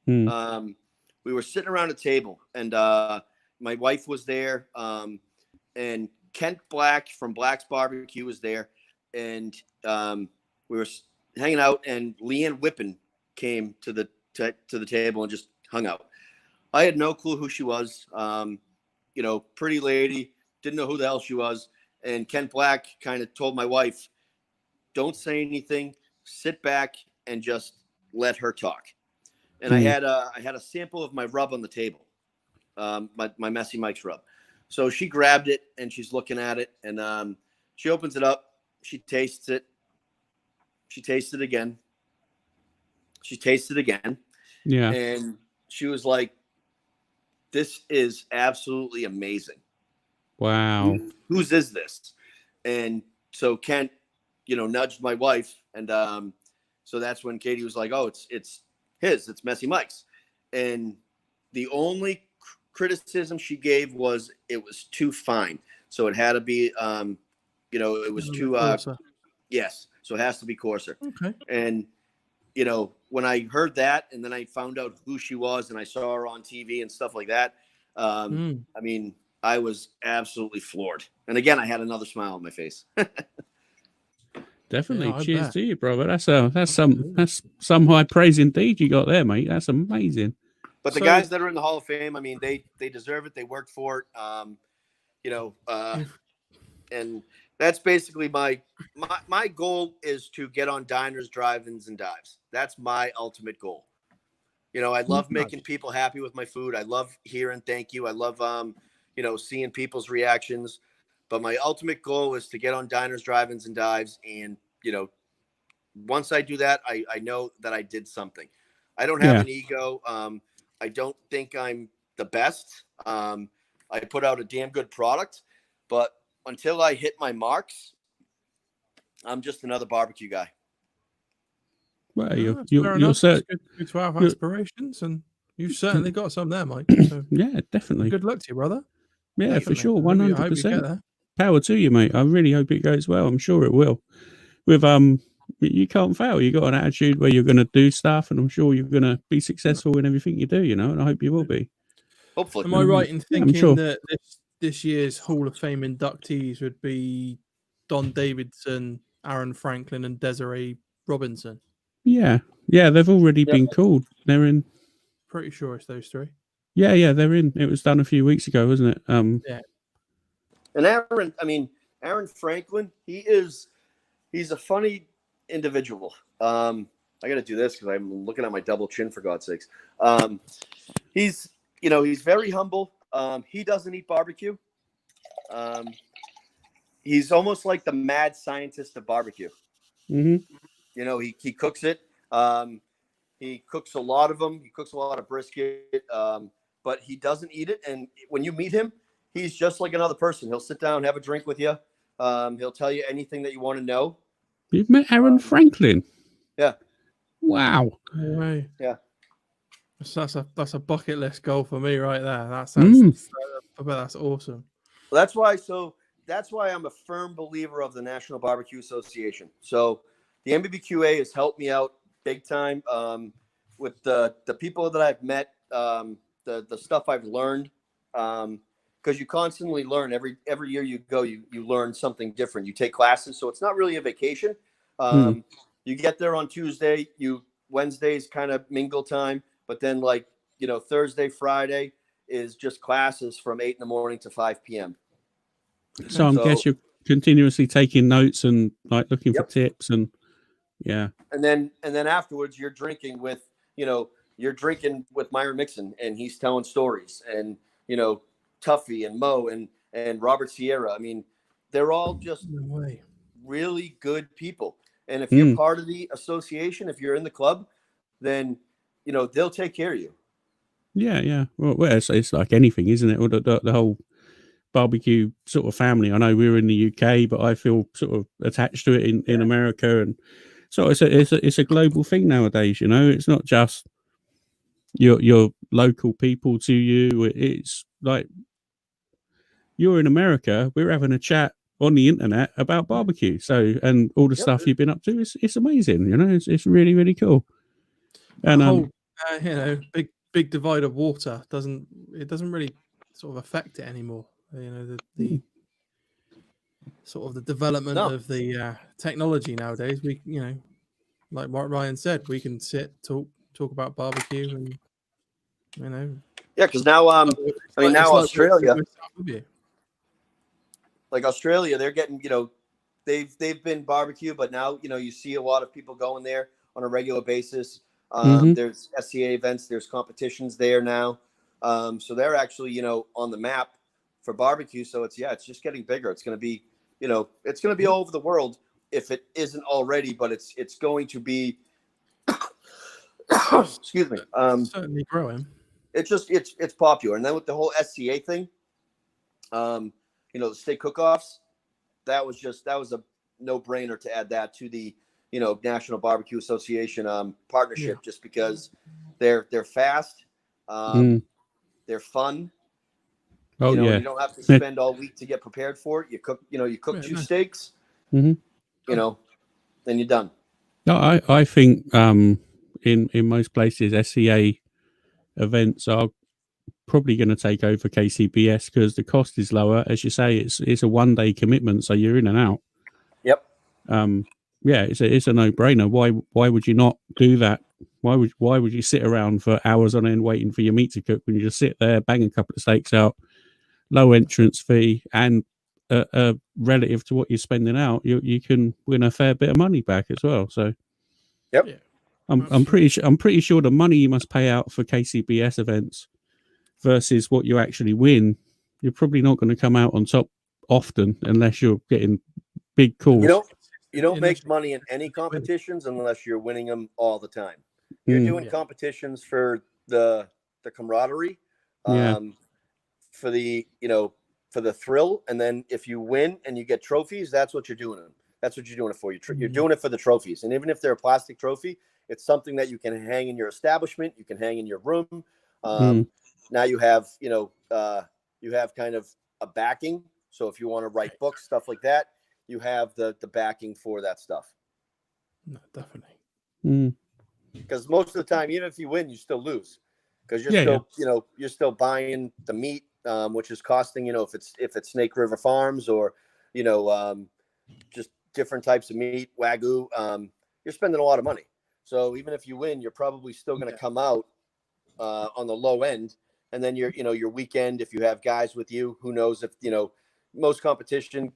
Speaker 3: we were sitting around a table, and my wife was there, and Kent Black from Black's Barbecue was there, and we were hanging out, and Leanne Whippen came to the table and just hung out. I had no clue who she was. Pretty lady, didn't know who the hell she was. And Kent Black kind of told my wife, "Don't say anything, sit back and just let her talk." And I had a sample of my rub on the table, my Messy Mike's rub. So she grabbed it and she's looking at it, and she opens it up. She tastes it. She tasted it again. She tasted it again.
Speaker 2: Yeah.
Speaker 3: And she was like, "This is absolutely amazing.
Speaker 2: Wow.
Speaker 3: Whose is this?" And so Kent, nudged my wife. And so that's when Katie was like, "Oh, it's his. It's Messy Mike's." And the only criticism she gave was it was too fine. So it had to be, it was too, yes. So it has to be coarser.
Speaker 1: Okay.
Speaker 3: And, when I heard that, and then I found out who she was, and I saw her on TV and stuff like that, I mean, I was absolutely floored. And again, I had another smile on my face.
Speaker 2: Definitely. Yeah, cheers to you, brother. That's some high praise indeed you got there, mate. That's amazing.
Speaker 3: But the guys that are in the Hall of Fame, I mean, they deserve it. They worked for it. And that's basically my goal is to get on diners, drive-ins, and dives. That's my ultimate goal. I love making people happy with my food. I love hearing thank you. I love seeing people's reactions. But my ultimate goal is to get on diners, drive-ins, and dives. And, once I do that, I know that I did something. I don't have an ego. I don't think I'm the best. I put out a damn good product. But until I hit my marks, I'm just another barbecue guy.
Speaker 2: Well,
Speaker 1: you're good to have aspirations, and you've certainly got some there, Mike. So
Speaker 2: yeah, definitely.
Speaker 1: Good luck to you, brother.
Speaker 2: Yeah, definitely. For sure, 100%.
Speaker 1: Power
Speaker 2: Power to you, mate. I really hope it goes well. I'm sure it will. With you can't fail. You got an attitude where you're going to do stuff, and I'm sure you're going to be successful in everything you do. And I hope you will be.
Speaker 3: Hopefully.
Speaker 1: Am I right in thinking that this year's Hall of Fame inductees would be Don Davidson, Aaron Franklin, and Desiree Robinson.
Speaker 2: Yeah, they've already been called. They're in.
Speaker 1: Pretty sure it's those three.
Speaker 2: Yeah, they're in. It was done a few weeks ago, wasn't it?
Speaker 1: Yeah.
Speaker 3: And Aaron Franklin, he's a funny individual. I got to do this because I'm looking at my double chin, for God's sakes. He's very humble. He doesn't eat barbecue. He's almost like the mad scientist of barbecue.
Speaker 2: Mm-hmm.
Speaker 3: He cooks it. He cooks a lot of them. He cooks a lot of brisket, but he doesn't eat it. And when you meet him, he's just like another person. He'll sit down, have a drink with you. He'll tell you anything that you want to know.
Speaker 2: You've met Aaron Franklin?
Speaker 3: Yeah.
Speaker 2: Wow.
Speaker 1: No way.
Speaker 3: Yeah.
Speaker 1: That's a bucket list goal for me right there. That sounds. I bet that's awesome.
Speaker 3: Well, that's why I'm a firm believer of the National Barbecue Association. So the NBBQA has helped me out big time with the people that I've met, the stuff I've learned. Because you constantly learn every year you go, you learn something different. You take classes, so it's not really a vacation. You get there on Tuesday, Wednesday's kind of mingle time, but then Thursday, Friday is just classes from 8 a.m. to 5 p.m.
Speaker 2: So I guess you're continuously taking notes and looking for tips and
Speaker 3: And then afterwards you're drinking with Myron Mixon, and he's telling stories, and Tuffy and Mo and Robert Sierra. I mean, they're all just really good people. And if you're part of the association, if you're in the club, then, they'll take care of you.
Speaker 2: Yeah. Well, it's like anything, isn't it? Well, the whole barbecue sort of family. I know we're in the UK, but I feel sort of attached to it in America. And so it's a global thing nowadays, It's not just your local people to you. It's like, you're in America, we're having a chat on the internet about barbecue. So, and all the stuff you've been up to, it's amazing. It's really, really cool. And
Speaker 1: the whole, big divide of water doesn't really sort of affect it anymore. The sort of the development of the technology nowadays. We, like what Ryan said, we can talk about barbecue, and
Speaker 3: because now now Australia. Like Australia, they're getting, they've been barbecue, but now, you see a lot of people going there on a regular basis. There's SCA events, there's competitions there now. So they're actually, on the map for barbecue. So it's just getting bigger. It's going to be, it's going to be all over the world if it isn't already, but it's going to be, excuse me.
Speaker 1: Certainly growing.
Speaker 3: It's popular. And then with the whole SCA thing, the steak cook-offs, that was a no-brainer to add that to the, National Barbecue Association partnership, just because they're fast, they're fun. You don't have to spend all week to get prepared for it. You cook, two steaks, then you're done.
Speaker 2: No, I think in most places SCA events are probably going to take over KCBS because the cost is lower. As you say, it's a 1-day commitment, so you're in and out.
Speaker 3: Yep.
Speaker 2: It's a no-brainer. Why would you not do that? Why would you sit around for hours on end waiting for your meat to cook when you just sit there, bang a couple of steaks out, low entrance fee, and relative to what you're spending out, you can win a fair bit of money back as well. So,
Speaker 3: yep.
Speaker 2: I'm pretty sure the money you must pay out for KCBS events versus what you actually win, you're probably not going to come out on top often unless you're getting big calls.
Speaker 3: You don't make money in any competitions unless you're winning them all the time. You're doing competitions for the camaraderie, for the for the thrill, and then if you win and you get trophies, that's what you're doing. That's what you're doing it for. You're doing it for the trophies, and even if they're a plastic trophy, it's something that you can hang in your establishment. You can hang in your room. Now you have kind of a backing. So if you want to write books, stuff like that, you have the backing for that stuff.
Speaker 1: No, definitely.
Speaker 3: Because most of the time, even if you win, you still lose. Because you're still buying the meat, which is costing, if it's Snake River Farms or, just different types of meat, Wagyu, you're spending a lot of money. So even if you win, you're probably still going to come out on the low end. And then your weekend, if you have guys with you, who knows if, most competition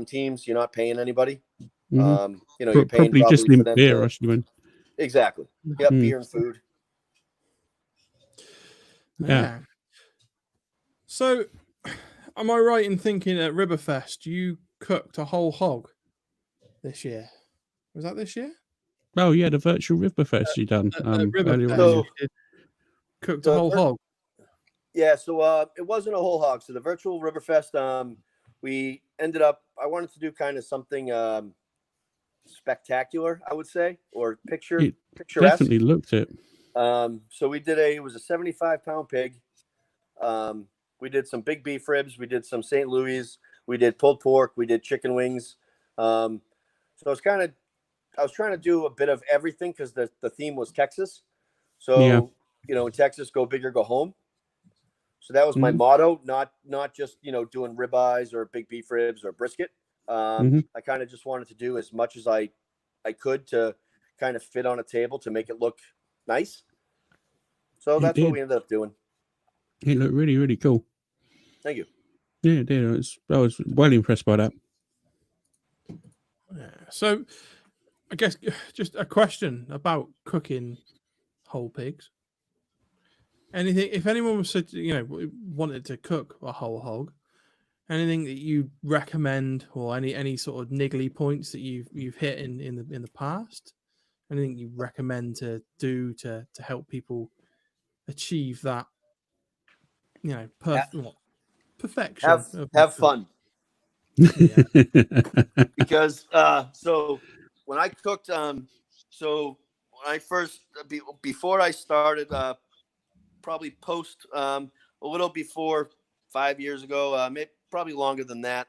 Speaker 3: teams, you're not paying anybody. You're paying
Speaker 2: probably just
Speaker 3: probably for
Speaker 2: limit
Speaker 3: them
Speaker 2: beer, I
Speaker 3: to,
Speaker 2: should win.
Speaker 3: exactly. Yep. Beer and food.
Speaker 1: Yeah. So am I right in thinking at Riverfest you cooked a whole hog this year? Was that this year?
Speaker 2: Oh yeah, the virtual Riverfest you done earlier on.
Speaker 3: So,
Speaker 1: cooked a whole hog.
Speaker 3: Yeah, so it wasn't a whole hog. So the virtual Riverfest, we ended up. I wanted to do kind of something spectacular, I would say, or picturesque.
Speaker 2: Definitely looked it.
Speaker 3: So we did it was a 75-pound pig. We did some big beef ribs. We did some St. Louis. We did pulled pork. We did chicken wings. So I was trying to do a bit of everything because the theme was Texas. So, in Texas, go big or go home. So that was my motto, not just, doing ribeyes or big beef ribs or brisket. I kind of just wanted to do as much as I could to kind of fit on a table to make it look nice. So that's what we ended up doing.
Speaker 2: It looked really, really cool.
Speaker 3: Thank you.
Speaker 2: Yeah, it did. I was well impressed by that.
Speaker 1: Yeah. So I guess just a question about cooking whole pigs. Anything, if anyone was wanted to cook a whole hog, anything that you recommend, or any sort of niggly points that you've hit in the past, anything you recommend to do to help people achieve that, perfection.
Speaker 3: Have fun. Because so when I cooked, so when I first before I started, probably post a little before 5 years ago, maybe probably longer than that.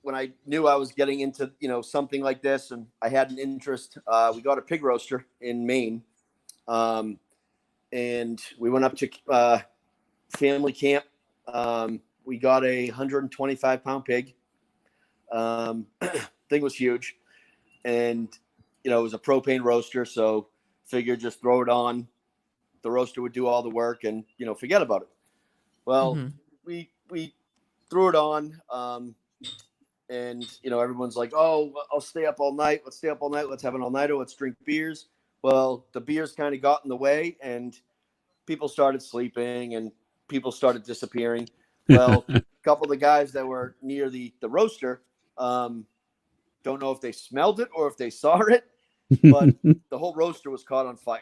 Speaker 3: When I knew I was getting into something like this, and I had an interest, we got a pig roaster in Maine, and we went up to family camp. We got a 125-pound pig. Thing was huge, and it was a propane roaster, so figured just throw it on. The roaster would do all the work, and forget about it. Well, we threw it on, and everyone's like, "Oh, I'll stay up all night. Let's stay up all night. Let's have an all-nighter. Let's drink beers." Well, the beers kind of got in the way, and people started sleeping, and people started disappearing. Well, a couple of the guys that were near the roaster, don't know if they smelled it or if they saw it, but the whole roaster was caught on fire.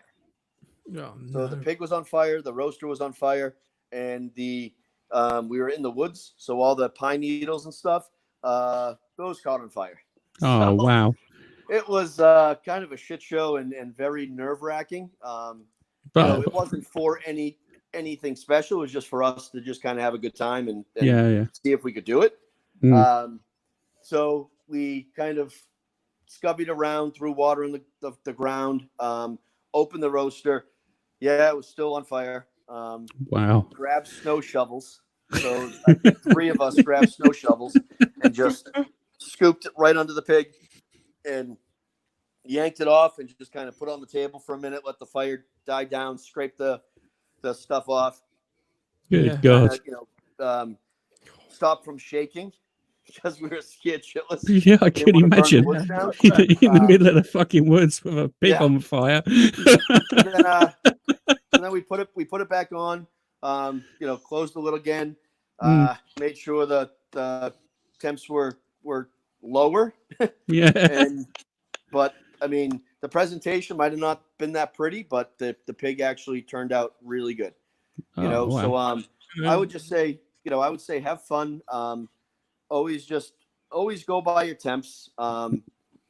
Speaker 1: Oh, no.
Speaker 3: So the pig was on fire, the roaster was on fire, and we were in the woods, so all the pine needles and stuff, those caught on fire.
Speaker 2: Oh,
Speaker 3: so
Speaker 2: wow.
Speaker 3: It was kind of a shit show and very nerve-wracking.
Speaker 2: But
Speaker 3: it wasn't for anything special. It was just for us to just kind of have a good time and see if we could do it. So we kind of scubbied around, threw water in the ground, opened the roaster. Yeah, it was still on fire.
Speaker 2: Wow.
Speaker 3: Grabbed snow shovels. So I think 3 of us grabbed snow shovels and just scooped it right under the pig and yanked it off and just kind of put it on the table for a minute, let the fire die down, scrape the stuff off.
Speaker 2: Good God.
Speaker 3: Stop from shaking because we were scared shitless.
Speaker 2: Yeah, I can imagine. In the middle of the fucking woods with a pig on fire.
Speaker 3: And then we put it back on, closed the lid again, made sure the temps were lower. But I mean, the presentation might have not been that pretty, but the pig actually turned out really good.
Speaker 2: Wow.
Speaker 3: So I would just say, I would say have fun. Always go by your temps.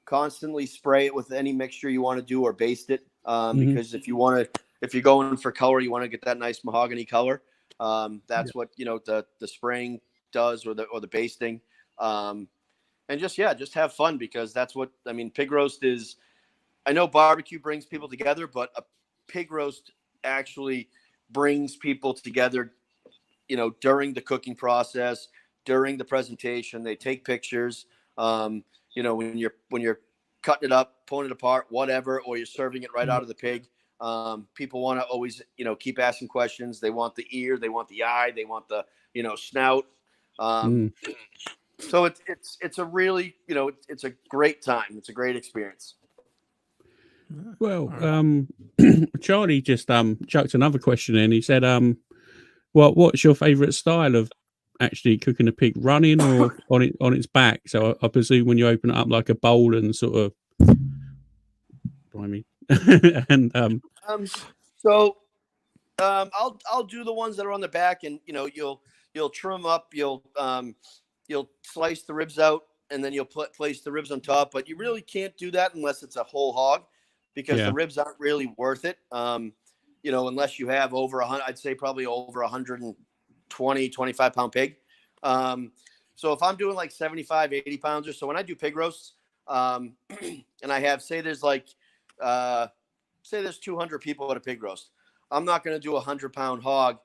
Speaker 3: Constantly spray it with any mixture you want to do or baste it. Because if you're going for color, you want to get that nice mahogany color. That's what the spraying does, or the basting. And just have fun, because that's what I mean. Pig roast is. I know barbecue brings people together, but a pig roast actually brings people together. During the cooking process, during the presentation. They take pictures. When you're cutting it up, pulling it apart, whatever, or you're serving it right out of the pig. People want to always, keep asking questions. They want the ear, they want the eye, they want the, snout. So it's a really, it's a great time. It's a great experience.
Speaker 2: Well, Charlie just chucked another question in. He said, what's your favorite style of actually cooking a pig, running or on its back? So I presume when you open it up like a bowl and sort of, blimey, and
Speaker 3: I'll do the ones that are on the back, and you'll trim up, you'll slice the ribs out, and then you'll place the ribs on top. But you really can't do that unless it's a whole hog, because the ribs aren't really worth it. Unless you have over 100, I'd say probably over 120, 25 pound pig. So if I'm doing like 75, 80 pounds or so, when I do pig roasts, and I have, say there's 200 people at a pig roast, I'm not going to do 100-pound hog,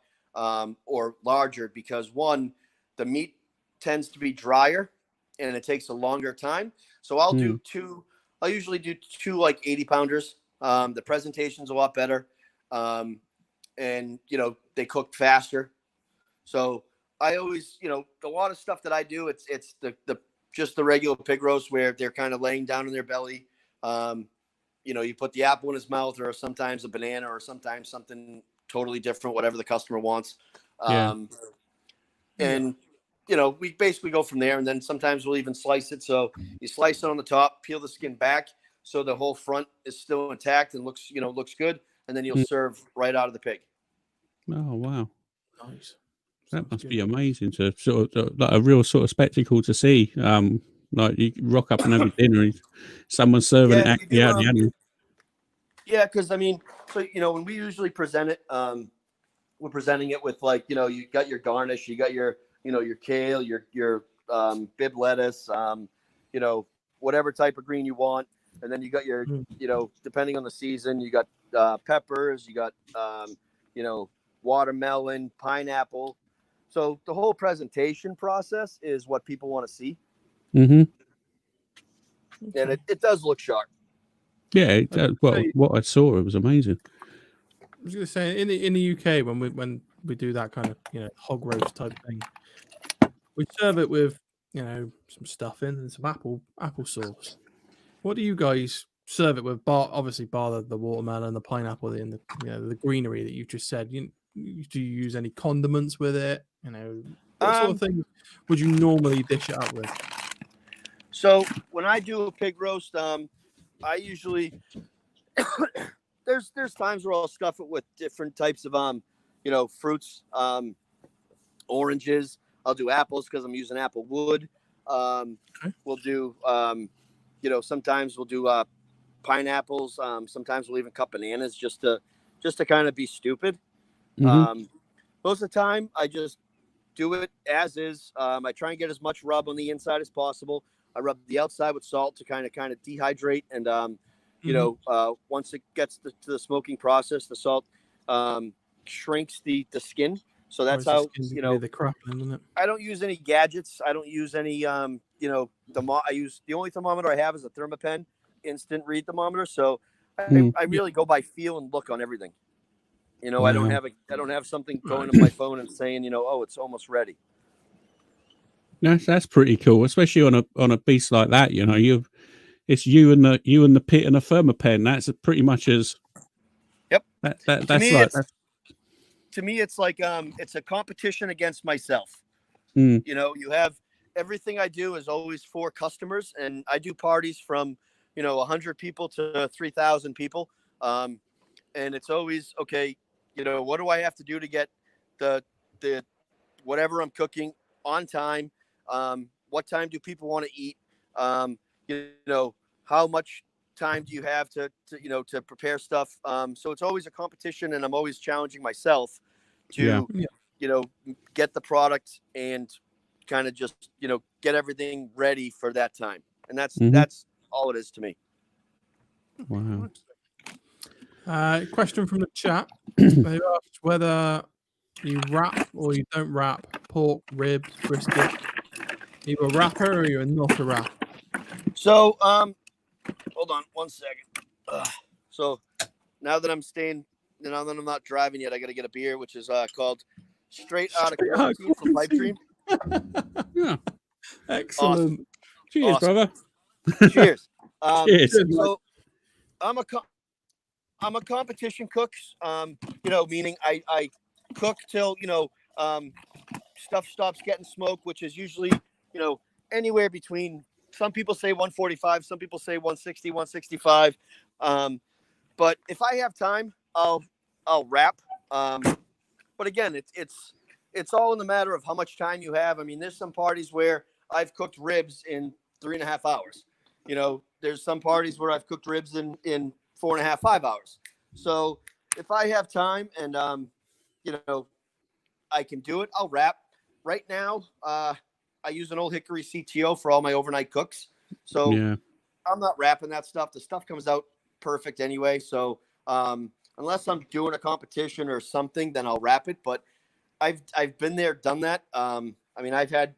Speaker 3: or larger, because one, the meat tends to be drier and it takes a longer time. So I'll do two. I'll usually do two like 80 pounders. The presentation's a lot better. And they cook faster. So I always, a lot of stuff that I do, it's just the regular pig roast where they're kind of laying down on their belly. You put the apple in his mouth, or sometimes a banana, or sometimes something totally different, whatever the customer wants. And we basically go from there. And then sometimes we'll even slice it. So you slice it on the top, peel the skin back, so the whole front is still intact and looks good. And then you'll serve right out of the pig.
Speaker 2: Oh, wow.
Speaker 1: Nice.
Speaker 2: That must be amazing to sort of like a real sort of spectacle to see. Like you rock up and have your dinner and someone's serving it actually out the animal.
Speaker 3: Yeah, because when we usually present it, we're presenting it with you got your garnish, you got your your kale, your bib lettuce, whatever type of green you want, and then you got your depending on the season, you got peppers, you got watermelon, pineapple. So the whole presentation process is what people want to see.
Speaker 2: And
Speaker 3: it does look sharp.
Speaker 2: Yeah, what I saw, it was amazing.
Speaker 1: I was going to say, in the UK, when we do that kind of hog roast type thing, we serve it with some stuffing and some apple sauce. What do you guys serve it with? Bar the watermelon, the pineapple, and the greenery that you just said. Do you use any condiments with it? What sort of things would you normally dish it up with?
Speaker 3: So when I do a pig roast, I usually there's times where I'll stuff it with different types of fruits, oranges. I'll do apples because I'm using apple wood. We'll do sometimes we'll do pineapples. Sometimes we'll even cut bananas just to kind of be stupid. Most of the time I just do it as is. I try and get as much rub on the inside as possible. I rub the outside with salt to kind of dehydrate, and once it gets to the smoking process, the salt shrinks the skin. So that's how
Speaker 1: the crap, isn't it?
Speaker 3: I don't use any gadgets. I don't use any I use the only thermometer I have is a Thermapen instant read thermometer. So I really go by feel and look on everything. I don't have something going on my phone and saying it's almost ready.
Speaker 2: That's pretty cool, especially on a beast like that. It's you and the pit and a Thermapen. That's pretty much as.
Speaker 3: Yep.
Speaker 2: To
Speaker 3: me, it's like it's a competition against myself.
Speaker 2: You
Speaker 3: have everything I do is always for customers, and I do parties from 100 people to 3,000 people, and it's always okay. What do I have to do to get the whatever I'm cooking on time? What time do people want to eat? How much time do you have to prepare stuff? So it's always a competition, and I'm always challenging myself to, get the product and kind of just, get everything ready for that time. And that's all it is to me.
Speaker 2: Wow.
Speaker 1: Question from the chat. They asked whether you wrap or you don't wrap pork, ribs, brisket, you a rapper or you're not a rapper?
Speaker 3: So, hold on 1 second. So now that I'm not driving yet, I got to get a beer, which is called Straight Outta Quarantine from Pipe Dream.
Speaker 2: Yeah.
Speaker 1: Excellent.
Speaker 3: Awesome.
Speaker 2: Cheers,
Speaker 3: Awesome.
Speaker 2: brother.
Speaker 3: Cheers.
Speaker 2: Cheers.
Speaker 3: So I'm a competition cook. Meaning I cook till stuff stops getting smoked, which is usually anywhere between. Some people say 145, some people say 160, 165. But if I have time, I'll wrap. But again, it's all in the matter of how much time you have. I mean, there's some parties where I've cooked ribs in 3.5 hours. There's some parties where I've cooked ribs in 4.5, 5 hours. So if I have time and I can do it, I'll wrap. Right now, I use an Old Hickory CTO for all my overnight cooks. So
Speaker 2: Yeah.
Speaker 3: I'm not wrapping that stuff. The stuff comes out perfect anyway. So unless I'm doing a competition or something, then I'll wrap it. But I've been there, done that. I've had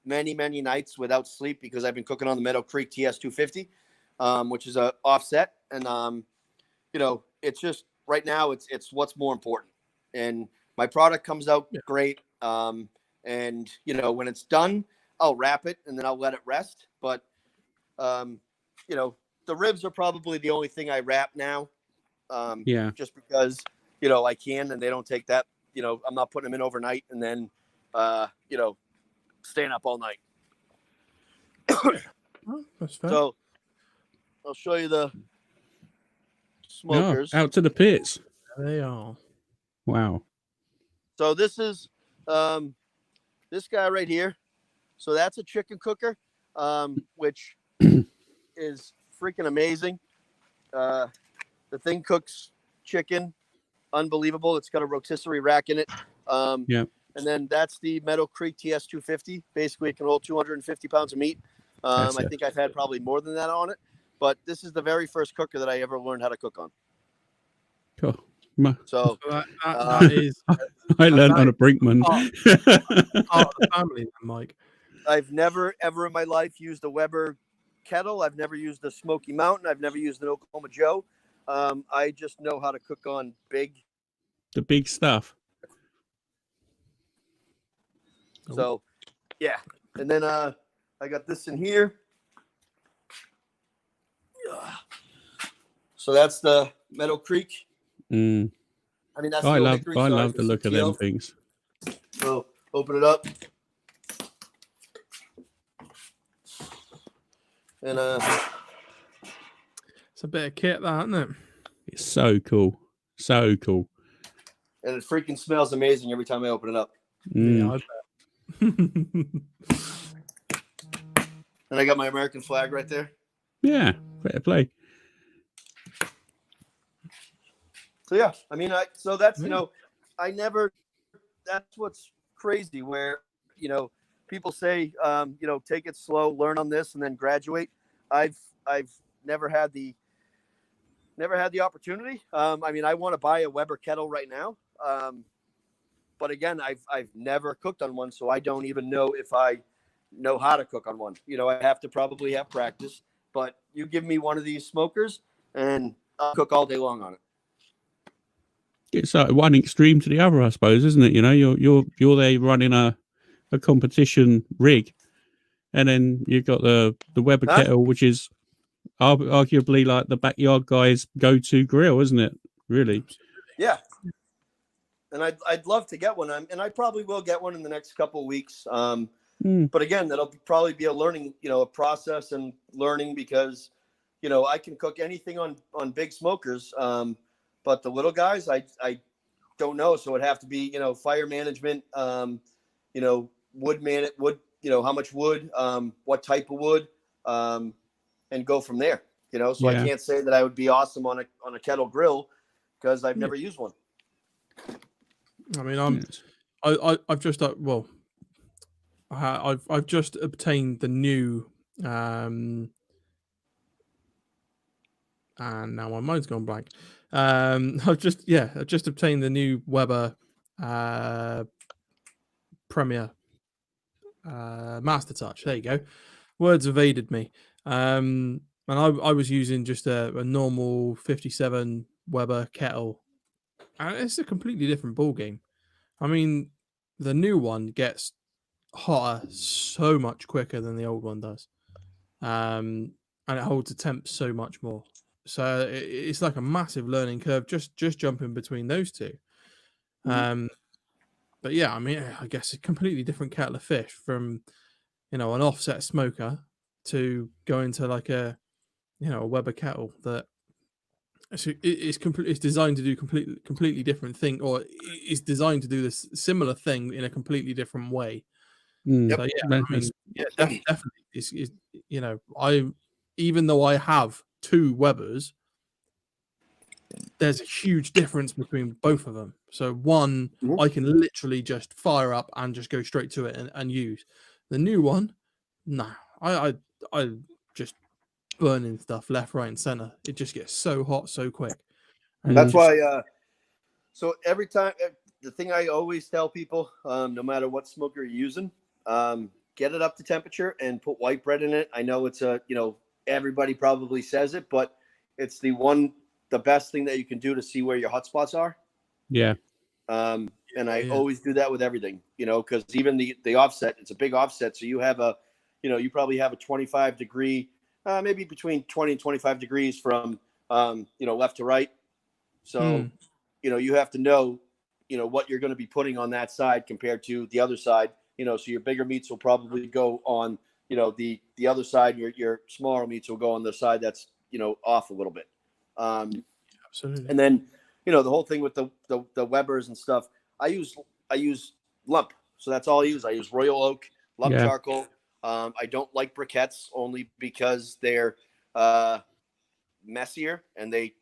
Speaker 3: many nights without sleep because I've been cooking on the Meadow Creek TS250, which is a offset. And it's just right now it's what's more important. And my product comes out great. And when it's done, I'll wrap it and then I'll let it rest. But the ribs are probably the only thing I wrap now. Just because I can, and they don't take that. I'm not putting them in overnight and then staying up all night.
Speaker 1: Oh, that's fair.
Speaker 3: So I'll show you the smokers.
Speaker 2: Out to the pits.
Speaker 1: There they are.
Speaker 2: Wow.
Speaker 3: So this is this guy right here. So that's a chicken cooker, which is freaking amazing. The thing cooks chicken, unbelievable. It's got a rotisserie rack in it. And then that's the Meadow Creek TS250. Basically, it can hold 250 pounds of meat. I think I've had probably more than that on it. But this is the very first cooker that I ever learned how to cook on.
Speaker 2: Cool.
Speaker 3: So
Speaker 1: that is.
Speaker 2: I learned on a Brinkman.
Speaker 1: Part of the family, Mike.
Speaker 3: I've never ever in my life used a Weber kettle. I've never used a Smoky Mountain. I've never used an Oklahoma Joe. I just know how to cook on
Speaker 2: the big stuff.
Speaker 3: So, yeah. And then I got this in here. So that's the Meadow Creek.
Speaker 2: Mm.
Speaker 3: I mean, that's
Speaker 2: I
Speaker 3: the
Speaker 2: love
Speaker 3: Hickory,
Speaker 2: I
Speaker 3: sorry,
Speaker 2: love the look of them things.
Speaker 3: So open it up. And
Speaker 1: it's a bit of kit, that, isn't it?
Speaker 2: It's so cool. So cool.
Speaker 3: And it freaking smells amazing every time I open it up.
Speaker 1: Yeah, I bet.
Speaker 3: And I got my American flag right there.
Speaker 2: Yeah, fair play.
Speaker 3: So yeah, I mean, so that's that's what's crazy where people say take it slow, learn on this, and then graduate. I've never had the opportunity. I want to buy a Weber kettle right now. But again, I've never cooked on one, so I don't even know if I know how to cook on one. I have to probably have practice. But you give me one of these smokers, and I'll cook all day long on it.
Speaker 2: It's like one extreme to the other, I suppose, isn't it? You're there running a competition rig, and then you've got the Weber kettle, which is arguably like the backyard guy's go-to grill, isn't it? Really?
Speaker 3: Yeah. And I'd love to get one, and I probably will get one in the next couple of weeks. But again, that'll probably be a learning, a process and learning because, I can cook anything on big smokers. But the little guys, I don't know. So it'd have to be, fire management, wood, how much wood, what type of wood, and go from there, So I can't say that I would be awesome on a kettle grill because I've never used one.
Speaker 1: I mean, I've just I've just obtained the new and now my mind's gone blank. I've just obtained the new Weber Premier Master Touch. There you go. Words evaded me. And I was using just a normal 57 Weber kettle. And it's a completely different ball game. I mean, the new one gets hotter so much quicker than the old one does. And it holds the temp so much more. So it's like a massive learning curve just jumping between those two. But yeah, I mean, I guess a completely different kettle of fish from, an offset smoker to going to like a Weber kettle that it's designed to do completely different thing, or is designed to do this similar thing in a completely different way.
Speaker 2: Mm.
Speaker 1: So yeah, I mean, definitely, is even though I have two Webers, there's a huge difference between both of them. So one, I can literally just fire up and just go straight to it and use. The new one, no, I just burning stuff left, right, and center. It just gets so hot so quick.
Speaker 3: And that's why. So every time, the thing I always tell people, no matter what smoker you're using, get it up to temperature and put white bread in it. I know it's everybody probably says it, but it's the best thing that you can do to see where your hot spots are.
Speaker 2: Yeah.
Speaker 3: And I always do that with everything, because even the offset, it's a big offset. So you have you probably have a 25 degree, maybe between 20 and 25 degrees from, left to right. So, you have to know, what you're going to be putting on that side compared to the other side, so your bigger meats will probably go on, the other side, your smaller meats will go on the side that's, off a little bit.
Speaker 1: Absolutely.
Speaker 3: And then, the whole thing with the Webers and stuff, I use lump. So that's all I use. I use Royal Oak, lump charcoal. I don't like briquettes only because they're messier and they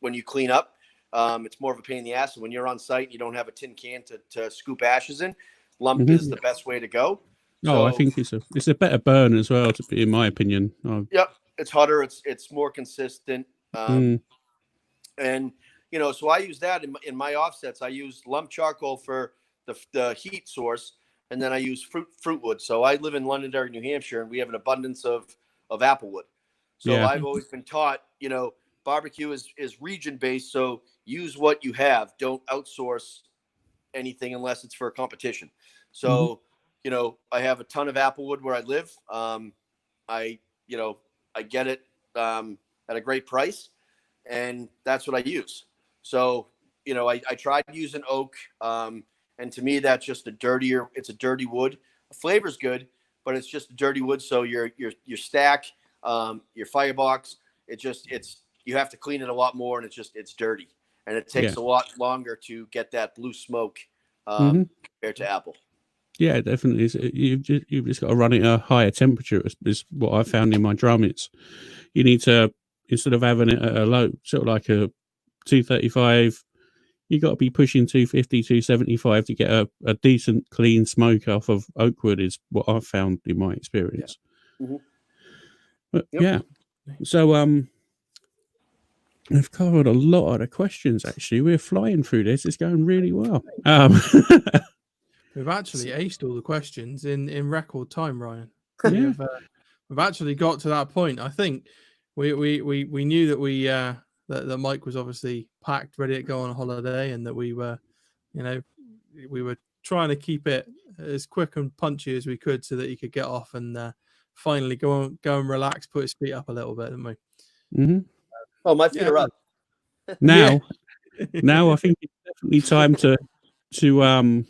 Speaker 3: when you clean up, it's more of a pain in the ass. And when you're on site and you don't have a tin can to scoop ashes in, lump is the best way to go.
Speaker 2: So, I think it's a better burn as well, in my opinion.
Speaker 3: Yep, it's hotter. It's more consistent. And so I use that in my offsets. I use lump charcoal for the heat source, and then I use fruit wood. So I live in Londonderry, New Hampshire, and we have an abundance of applewood. So I've always been taught, barbecue is region based. So use what you have. Don't outsource anything unless it's for a competition. So I have a ton of applewood where I live. I get it at a great price, and that's what I use. So, I tried using oak, and to me, that's just it's a dirty wood. The flavor's good, but it's just a dirty wood. So your stack, your firebox, you have to clean it a lot more, and it's dirty, and it takes a lot longer to get that blue smoke compared to apple.
Speaker 2: Yeah, definitely. You've just got to run it at a higher temperature. Is what I found in my drum. You need to, instead of having it at a low, sort of like a 235, you got to be pushing 250, 275 to get a decent clean smoke off of oak wood. Is what I've found in my experience. But so we've covered a lot of the questions. Actually, we're flying through this. It's going really well.
Speaker 1: We've actually aced all the questions in record time, Ryan.
Speaker 2: Yeah.
Speaker 1: We've actually got to that point. I think we knew that that Mike was obviously packed, ready to go on holiday, and that we were trying to keep it as quick and punchy as we could so that he could get off and finally go and relax, put his feet up a little bit, didn't we?
Speaker 2: Mm-hmm.
Speaker 3: Oh, my feet are up.
Speaker 2: Now I think it's definitely time to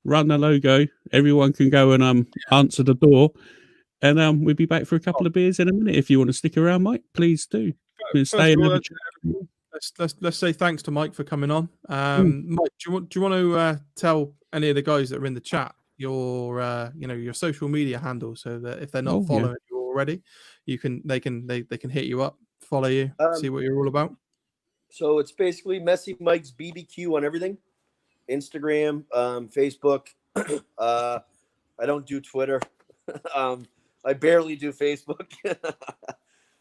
Speaker 2: run the logo. Everyone can go and answer the door, and we'll be back for a couple of beers in a minute. If you want to stick around, Mike, please do. Stay and have a chat.
Speaker 1: Let's say thanks to Mike for coming on. Mike, do you want to tell any of the guys that are in the chat your your social media handle, so that if they're not following you already, they can hit you up, follow you, see what you're all about.
Speaker 3: So it's basically Messy Mike's BBQ on everything. Instagram, Facebook. I don't do Twitter. I barely do Facebook.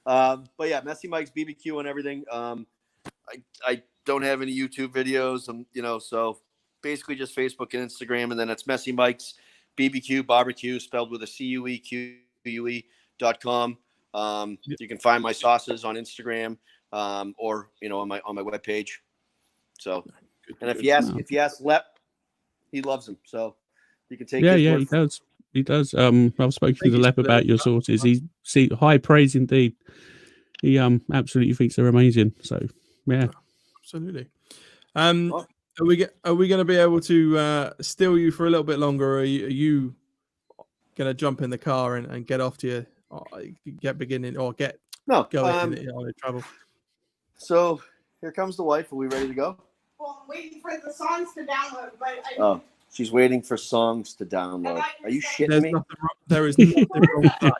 Speaker 3: But yeah, Messy Mike's BBQ on everything. I don't have any YouTube videos, so basically just Facebook and Instagram, and then it's Messy Mike's BBQ barbecue spelled with a CUEQUE.com. You can find my sauces on Instagram or on my webpage. So, and if you ask Lep, he loves them. So you can take his word
Speaker 2: he does. He does. I've spoken to Lep about your sauces. He high praise indeed. He absolutely thinks they're amazing. So yeah,
Speaker 1: absolutely. Are we going to be able to steal you for a little bit longer, or are you going to jump in the car and get off to your going on the travel?
Speaker 3: So here comes the wife. Are we ready to go?
Speaker 4: Well, I'm waiting for the songs to download, but
Speaker 3: she's waiting for songs to download. Are you shitting me?
Speaker 1: There is nothing wrong with that.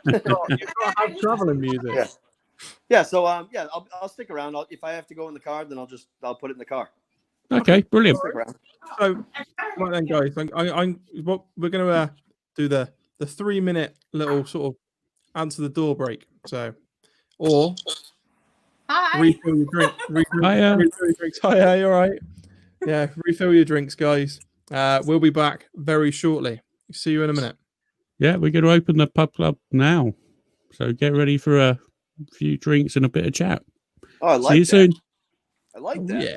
Speaker 1: You can't have traveling music.
Speaker 3: Yeah. So I'll stick around. If I have to go in the car, then I'll put it in the car.
Speaker 2: Okay, brilliant.
Speaker 1: So, right then, guys, we're going to do the 3-minute little sort of answer the door break. So, or refill your drink. Refill your drinks. Hi, you all right? Yeah, refill your drinks, guys. We'll be back very shortly. See you in a minute.
Speaker 2: Yeah, we're going to open the pub club now. So get ready for a few drinks and a bit of chat.
Speaker 3: Oh, I like
Speaker 2: See you soon.
Speaker 3: I like that.
Speaker 1: Yeah.